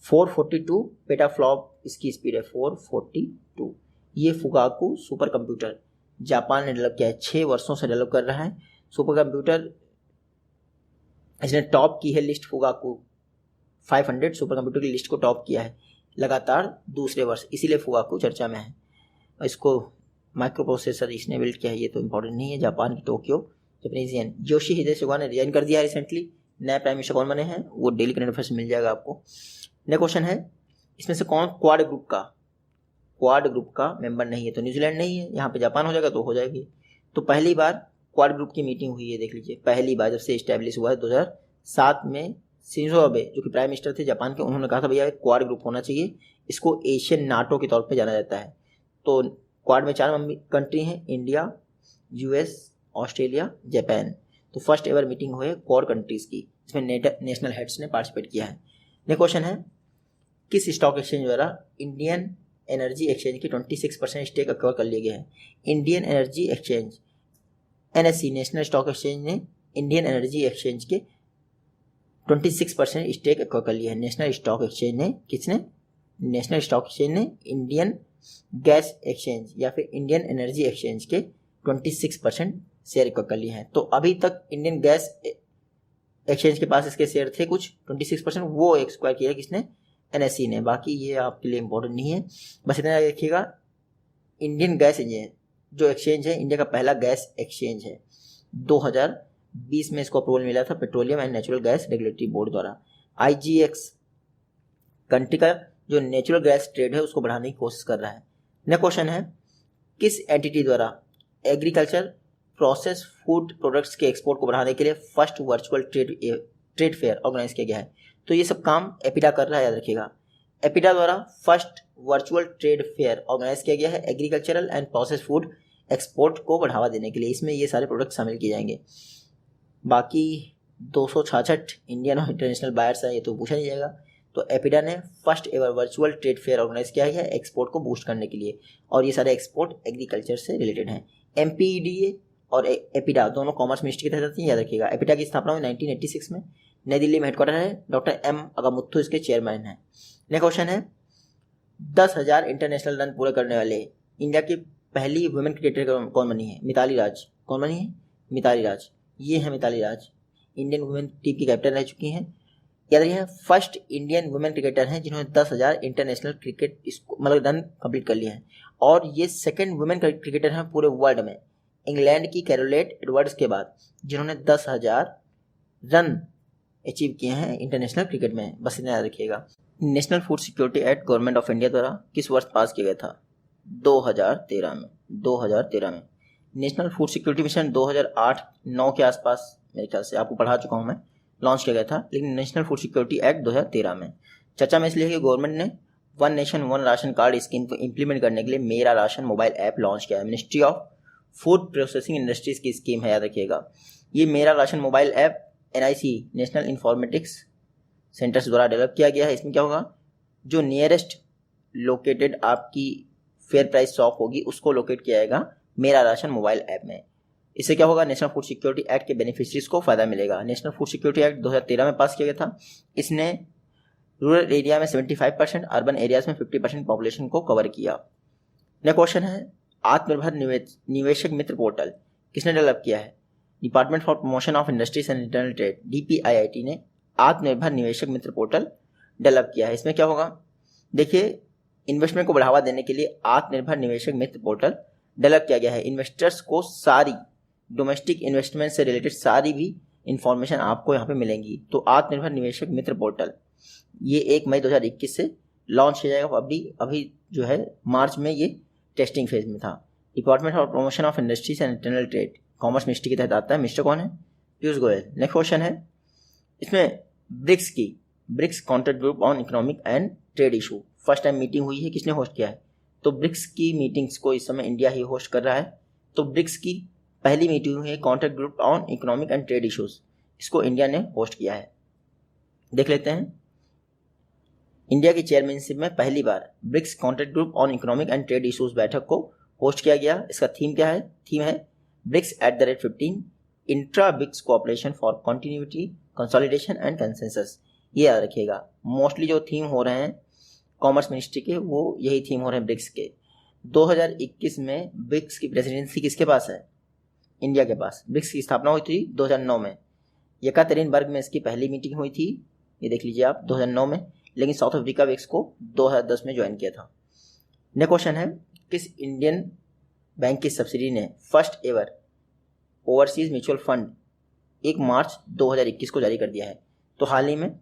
442 पेटाफ्लॉप इसकी स्पीड है, 442। ये फुगाकू सुपर कंप्यूटर जापान ने डेवलप किया है, 6 वर्षों से डेवलप कर रहा है सुपर कंप्यूटर। इसने टॉप की है लिस्ट, फुगाकू 500 सुपर कंप्यूटर की लिस्ट को टॉप किया है लगातार दूसरे वर्ष, इसीलिए फुगाकू चर्चा में है। इसको माइक्रो प्रोसेसर इसने बिल्ड किया है, ये तो इम्पोर्टेंट नहीं है। जापान की टोक्यो जापानीजियन योशिहिदे सुगा ने रिजाइन कर दिया है रिसेंटली। नए प्राइम मिनिस्टर कौन बने हैं वो डेली करंट अफेयर्स मिल जाएगा आपको। नेक्स्ट क्वेश्चन है, इसमें से कौन क्वाड ग्रुप का मेंबर नहीं है? तो न्यूजीलैंड नहीं है, यहाँ पे जापान हो जाएगा तो हो जाएगी। तो पहली बार क्वाड ग्रुप की मीटिंग हुई है, देख लीजिए, पहली बार जब से इस्टेब्लिश हुआ है 2007 में। शिंजो अबे जो कि प्राइम मिनिस्टर थे जापान के, उन्होंने कहा था भैया क्वाड ग्रुप होना चाहिए, इसको एशियन नाटो के तौर पे जाना जाता है। तो क्वाड में 4 कंट्री हैं, इंडिया, यूएस, ऑस्ट्रेलिया, जापान। तो फर्स्ट एवर मीटिंग हुई है क्वाड कंट्रीज की, इसमें नेशनल हेड्स ने पार्टिसिपेट किया है। नेक्स्ट क्वेश्चन है, किस स्टॉक एक्सचेंज द्वारा इंडियन एनर्जी एक्सचेंज की 26% स्टेक एक्वायर कर लिया गया है? Indian energy exchange NSC national stock exchange ने इंडियन एनर्जी एक्सचेंज के 26% स्टेक एक्वायर कर लिया है। नेशनल स्टॉक एक्सचेंज ने, किसने? नेशनल स्टॉक एक्सचेंज ने इंडियन गैस एक्सचेंज या फिर इंडियन एनर्जी एक्सचेंज के 26% शेयर एक्वायर कर लिए हैं। तो अभी तक इंडियन गैस एक्सचेंज के पास इसके शेयर थे कुछ 26%, वो एक्वायर किया किसने? एनएससी ने। बाकी ये आपके लिए इंपॉर्टेंट नहीं है, बस इतना देखिएगा। इंडियन गैस जो एक्सचेंज है, इंडिया का पहला गैस एक्सचेंज है। 2020 में इसको अप्रूवल मिला था petroleum and natural gas regulatory board द्वारा। आईजीएक्स कंट्री का जो नेचुरल गैस ट्रेड है उसको बढ़ाने की कोशिश कर रहा है। नेक्स्ट क्वेश्चन है, किस एंटिटी द्वारा एग्रीकल्चर प्रोसेस फूड प्रोडक्ट्स के एक्सपोर्ट को बढ़ाने के लिए first virtual trade fair organise किया गया है? तो ये सब काम एपिडा कर रहा है, याद रखिएगा। एपिडा द्वारा first virtual trade fair organise किया गया है agricultural and process food export को बढ़ावा देने के लिए। इसमें ये सारे प्रोडक्ट शामिल किए जाएंगे। बाकी 266 इंडियन और इंटरनेशनल बायर्स हैं, ये तो पूछा नहीं जाएगा। तो एपिडा ने first ever virtual trade fair organise किया है एक्सपोर्ट को बूस्ट करने के लिए, और ये सारे एक्सपोर्ट एग्रीकल्चर से रिलेटेड हैं। एमपीईडीए और एपिडा दोनों कॉमर्स मिनिस्ट्री के तहत आती हैं, याद रखिएगा। एपिडा की स्थापना हुई 1986 में, नई दिल्ली में हेडक्वार्टर है। डॉक्टर एम अगामुथु इसके चेयरमैन हैं। नेक्स्ट क्वेश्चन है, 10,000 इंटरनेशनल रन पूरे करने वाले इंडिया की पहली वुमेन क्रिकेटर कौन बनी है? मिताली राज। कौन बनी है? मिताली राज। ये है मिताली राज, इंडियन वुमेन टीम की कैप्टन रह चुकी हैं। याद रखिए, फर्स्ट इंडियन वुमेन क्रिकेटर हैं जिन्होंने 10,000 इंटरनेशनल क्रिकेट मतलब रन कंप्लीट कर लिए हैं, और ये सेकंड वुमेन क्रिकेटर हैं पूरे वर्ल्ड में, इंग्लैंड की कैरोलेट एडवर्ड्स के बाद, जिन्होंने 10,000 रन अचीव किए हैं इंटरनेशनल क्रिकेट में। बस इतना याद रखिएगा। National food security act government of India द्वारा किस वर्ष पास किया गया था? 2013 में। 2013 में। नेशनल फूड सिक्योरिटी मिशन 2008-9 के आसपास मेरे ख्याल से, आपको पढ़ा चुका हूँ मैं, लॉन्च किया गया था। लेकिन नेशनल फूड सिक्योरिटी एक्ट 2013 में चर्चा में इसलिए कि गवर्नमेंट ने one nation one ration card scheme को इंप्लीमेंट करने के लिए मेरा राशन मोबाइल ऐप लॉन्च किया है। Ministry of food processing industries की स्कीम है, याद रखिएगा। ये मेरा ration mobile app NIC national informatics centres द्वारा डेवलप किया गया है। इसमें क्या होगा, जो नियरेस्ट लोकेटेड आपकी फेयर प्राइस शॉप होगी उसको लोकेट किया जाएगा मेरा राशन मोबाइल ऐप में। इससे क्या होगा, नेशनल फूड सिक्योरिटी एक्ट के बेनिफिशरीज को फायदा मिलेगा। नेशनल फूड सिक्योरिटी एक्ट 2013 में पास किया गया था। इसने रूरल एरिया में 75%, अर्बन एरियाज में 50% पॉपुलेशन को कवर किया। नेक्स्ट क्वेश्चन है, आत्मनिर्भर निवेशक मित्र पोर्टल किसने डेवलप किया है? Department for promotion of industries and internal trade DPIIT ने आत्मनिर्भर निवेशक मित्र पोर्टल डेवलप किया है। इसमें क्या होगा, देखिए, इन्वेस्टमेंट को बढ़ावा देने के लिए आत्मनिर्भर निवेशक मित्र पोर्टल डेवलप किया गया है। इन्वेस्टर्स को सारी डोमेस्टिक इन्वेस्टमेंट से रिलेटेड सारी भी इंफॉर्मेशन आपको यहाँ पे मिलेंगी। तो आत्मनिर्भर निवेशक मित्र पोर्टल ये 1 मई 2021 से लॉन्च किया जाएगा। अभी जो है मार्च में ये टेस्टिंग फेज में था। Department of promotion of industries and internal trade, commerce ministry के तहत आता है। मिनिस्टर कौन है? पीयूष गोयल। नेक्स्ट क्वेश्चन है, इसमें BRICS contract group on economic and trade issue first time meeting हुई है। किसने होस्ट किया है? तो ब्रिक्स की मीटिंग्स को इस समय इंडिया ही होस्ट कर रहा है। तो ब्रिक्स की पहली मीटिंग हुई है contract group on economic and trade issues, इसको इंडिया ने होस्ट किया है। देख लेते हैं, इंडिया की चेयरमैनशिप में पहली बार BRICS contract group on economic and trade issues बैठक को होस्ट किया गया। इसका थीम क्या है? थीम है BRICS @15 intra BRICS cooperation for continuity consolidation and consensus. ये याद रखिएगा, मोस्टली जो थीम हो रहे हैं कॉमर्स मिनिस्ट्री के वो यही थीम हो रहे हैं ब्रिक्स के। 2021 में ब्रिक्स की प्रेसिडेंसी किसके पास है? इंडिया के पास। ब्रिक्स की स्थापना हुई थी 2009 में। यकातेरिनबर्ग में इसकी पहली मीटिंग हुई थी, ये देख लीजिए आप, 2009 में। लेकिन साउथ अफ्रीका ब्रिक्स को 2010 में ज्वाइन किया था। नेक्स्ट क्वेश्चन है, किस इंडियन बैंक की सब्सिडी ने first ever overseas mutual fund 1 मार्च 2021 को जारी कर दिया है? तो हाल ही में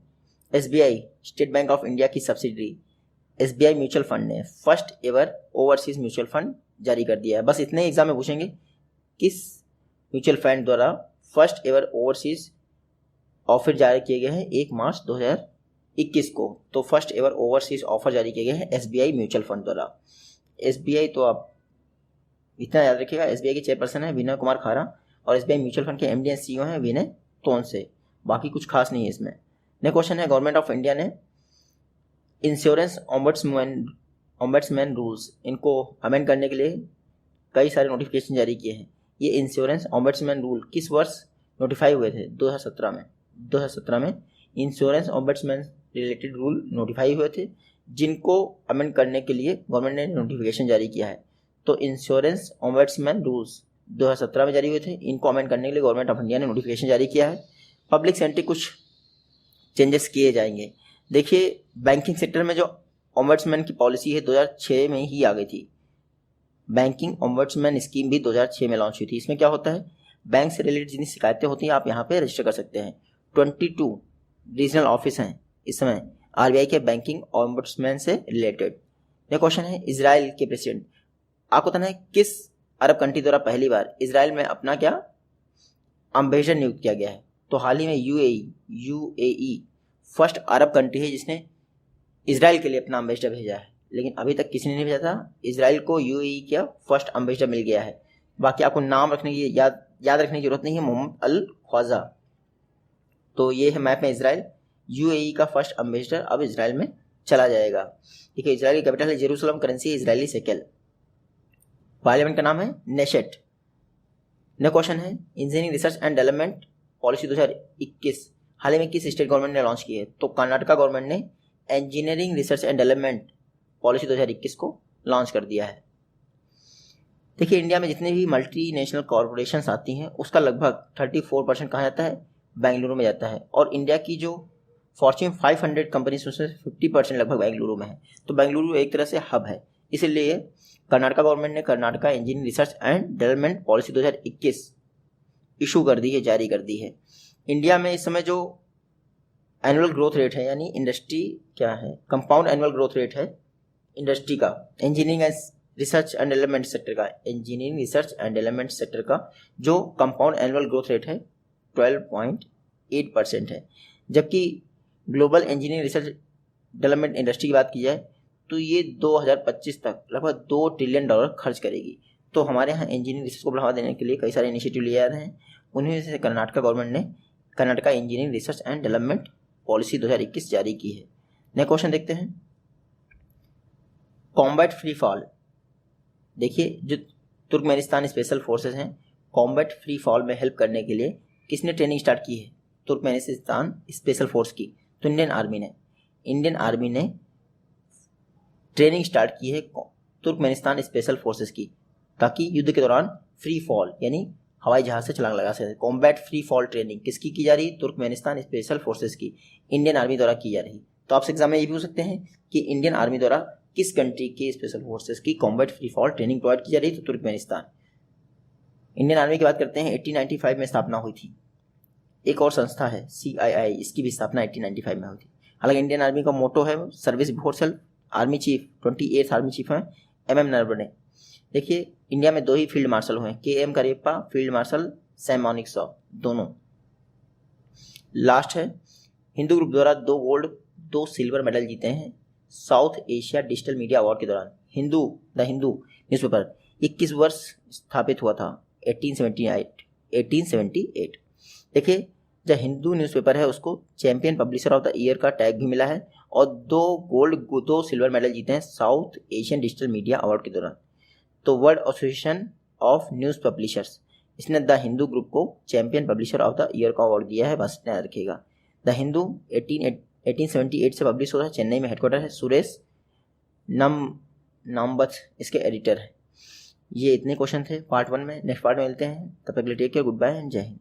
SBI state bank of India की सब्सिडी SBI म्यूचुअल फंड ने first ever overseas mutual fund जारी कर दिया है। बस इतने एग्जाम में पूछेंगे, किस म्यूचुअल फंड द्वारा फर्स्ट एवर ओवरसीज ऑफर जारी किए गए हैं 1 मार्च 2021 को? तो फर्स्ट एवर ओवरसीज ऑफर जारी किए गए हैं SBI म्यूचुअल फंड द्वारा। SBI तो आप इतना याद रखिएगा, SBI के चेयरपर्सन है विनय कुमार खारा और SBI म्यूचुअल फंड के MD एंड CEO हैं विनय तोनसे। बाकी कुछ खास नहीं है इसमें। नेक्स्ट क्वेश्चन है, गवर्नमेंट ऑफ इंडिया ने इंश्योरेंस ऑम्बड्समैन रूल्स इनको अमेंड करने के लिए कई सारे नोटिफिकेशन जारी किए हैं। ये इंश्योरेंस ऑम्बड्समैन रूल किस वर्ष नोटिफाई हुए थे? 2017 में। 2017 में insurance ombudsman related rule notify हुए थे, जिनको अमेंड करने के लिए गवर्नमेंट ने नोटिफिकेशन जारी किया है। तो इंश्योरेंस ऑम्बड्समैन रूल्स 2017 में जारी हुए थे, इनको अमेंड करने के लिए गवर्नमेंट ऑफ इंडिया ने नोटिफिकेशन जारी किया है। पब्लिक सेक्टर कुछ चेंजेस किए जाएंगे। देखिए, बैंकिंग सेक्टर में जो ऑम्बड्समैन की पॉलिसी है 2006 में ही आ गई थी। बैंकिंग ऑम्बड्समैन स्कीम भी 2006 में लॉन्च हुई थी। इसमें क्या होता है, बैंक से रिलेटेड जितनी शिकायतें होती हैं आप यहाँ पे रजिस्टर कर सकते हैं। 22 रीजनल ऑफिस हैं इस समय RBI के बैंकिंग ऑम्बड्समैन से रिलेटेड। यह क्वेश्चन है, इजराइल के प्रेसिडेंट, आपको बताना है किस अरब कंट्री द्वारा पहली बार इजराइल में अपना क्या एम्बेसडर नियुक्त किया गया है? तो हाल ही में UAE फर्स्ट अरब कंट्री है जिसने इजराइल के लिए अपना एम्बेसडर भेजा है। लेकिन अभी तक किसी ने नहीं भेजा था, इजराइल को UAE का फर्स्ट एम्बेसडर मिल गया है। बाकी आपको नाम रखने की याद रखने की जरूरत नहीं है, मोहम्मद अल ख्वाजा। तो ये है मैप में इजराइल, UAE का फर्स्ट एम्बेसडर अब इजराइल में चला जाएगा। ठीक है, इजराइल की कैपिटल है जेरूसलम, करेंसी है इजरायली शेकेल, पार्लियामेंट का नाम है नेशेट। नेक्स्ट क्वेश्चन है, engineering research and development policy 2021 हाल ही में किस स्टेट गवर्नमेंट ने लॉन्च की है? तो कर्नाटका गवर्नमेंट ने engineering research and development policy 2021 को लॉन्च कर दिया है। देखिए, इंडिया में जितने भी मल्टीनेशनल कॉरपोरेशंस आती हैं उसका लगभग 34% कहाँ जाता है? बेंगलुरु में जाता है। और इंडिया की जो फॉर्च्यून 500 कंपनीज उसमें 50% लगभग बेंगलुरु में है। तो बेंगलुरु एक तरह से हब है, इसलिए कर्नाटका गवर्नमेंट ने Karnataka engineering research and development policy 2021 issue कर दी है, जारी कर दी है। इंडिया में इस समय जो एनुअल ग्रोथ रेट है, यानी इंडस्ट्री क्या है, कंपाउंड एनुअल ग्रोथ रेट है इंडस्ट्री का, engineering research and development sector का जो कंपाउंड एनुअल ग्रोथ रेट है 12.8% है। जबकि global engineering research development industry की बात की जाए तो ये 2025 तक लगभग $2 ट्रिलियन खर्च करेगी। तो हमारे यहाँ इंजीनियरिंग रिसर्च को बढ़ावा देने के लिए कई सारे इनिशिएटिव लिए जा रहे हैं। उन्हीं से कर्नाटका गवर्नमेंट ने Karnataka engineering research and development policy 2021 जारी की है। नेक्स्ट क्वेश्चन देखते हैं, कॉम्बैट फ्री फॉल। देखिए, जो तुर्कमेनिस्तान स्पेशल फोर्सेस हैं, कॉम्बैट फ्री फॉल में हेल्प करने के लिए किसने ट्रेनिंग स्टार्ट की है? तुर्कमेनिस्तान स्पेशल फोर्स की। तो इंडियन आर्मी ने ट्रेनिंग स्टार्ट की है तुर्कमेनिस्तान स्पेशल फोर्सेस की, ताकि युद्ध के दौरान फ्री फॉल यानी हवाई जहाज से छलांग लगा सके। कॉम्बैट फ्री फॉल ट्रेनिंग किसकी की जा रही? तुर्कमेनिस्तान स्पेशल फोर्सेस की, इंडियन आर्मी द्वारा की जा रही। तो आपसे एग्जाम में ये भी पूछ सकते हैं कि इंडियन आर्मी द्वारा किस कंट्री के स्पेशल फोर्सेस की combat free fall training provide की जा रही थी? तो तुर्कमेनिस्तान। इंडियन आर्मी की बात करते हैं 1895 में स्थापना हुई थी। एक और संस्था है CII, इसकी भी स्थापना 1895 में हुई थी। हालांकि इंडियन आर्मी का मोटो है service before self. Army chief 28th army chief हैं MM नरवणे। देखिए इंडिया में 2 ही फील्ड मार्शल हुए, KM Cariappa, field marshal Sam Manekshaw, दोनों। लास्ट है, हिंदू ग्रुप द्वारा 2 गोल्ड 2 सिल्वर मेडल जीते हैं south Asia digital media award के दौरान। द हिंदू न्यूज़पेपर ये किस वर्ष स्थापित हुआ था? 1878। देखिए जो हिंदू न्यूज़पेपर है उसको champion publisher of the year का टैग भी मिला है और 2 गोल्ड 2 सिल्वर मेडल जीते हैं south Asian digital media award के दौरान। तो world association of news publishers इसने द हिंदू ग्रुप को champion publisher of the year का अवार्ड दिया है, बस याद रखिएगा। द हिंदू 1878 से पब्लिश होता है, चेन्नई में हेडक्वार्टर है। सुरेश नामबथ इसके एडिटर हैं। ये इतने क्वेश्चन थे पार्ट 1 में। नेक्स्ट पार्ट में मिलते हैं, तब तक के लिए take care, good bye and जय हिंद।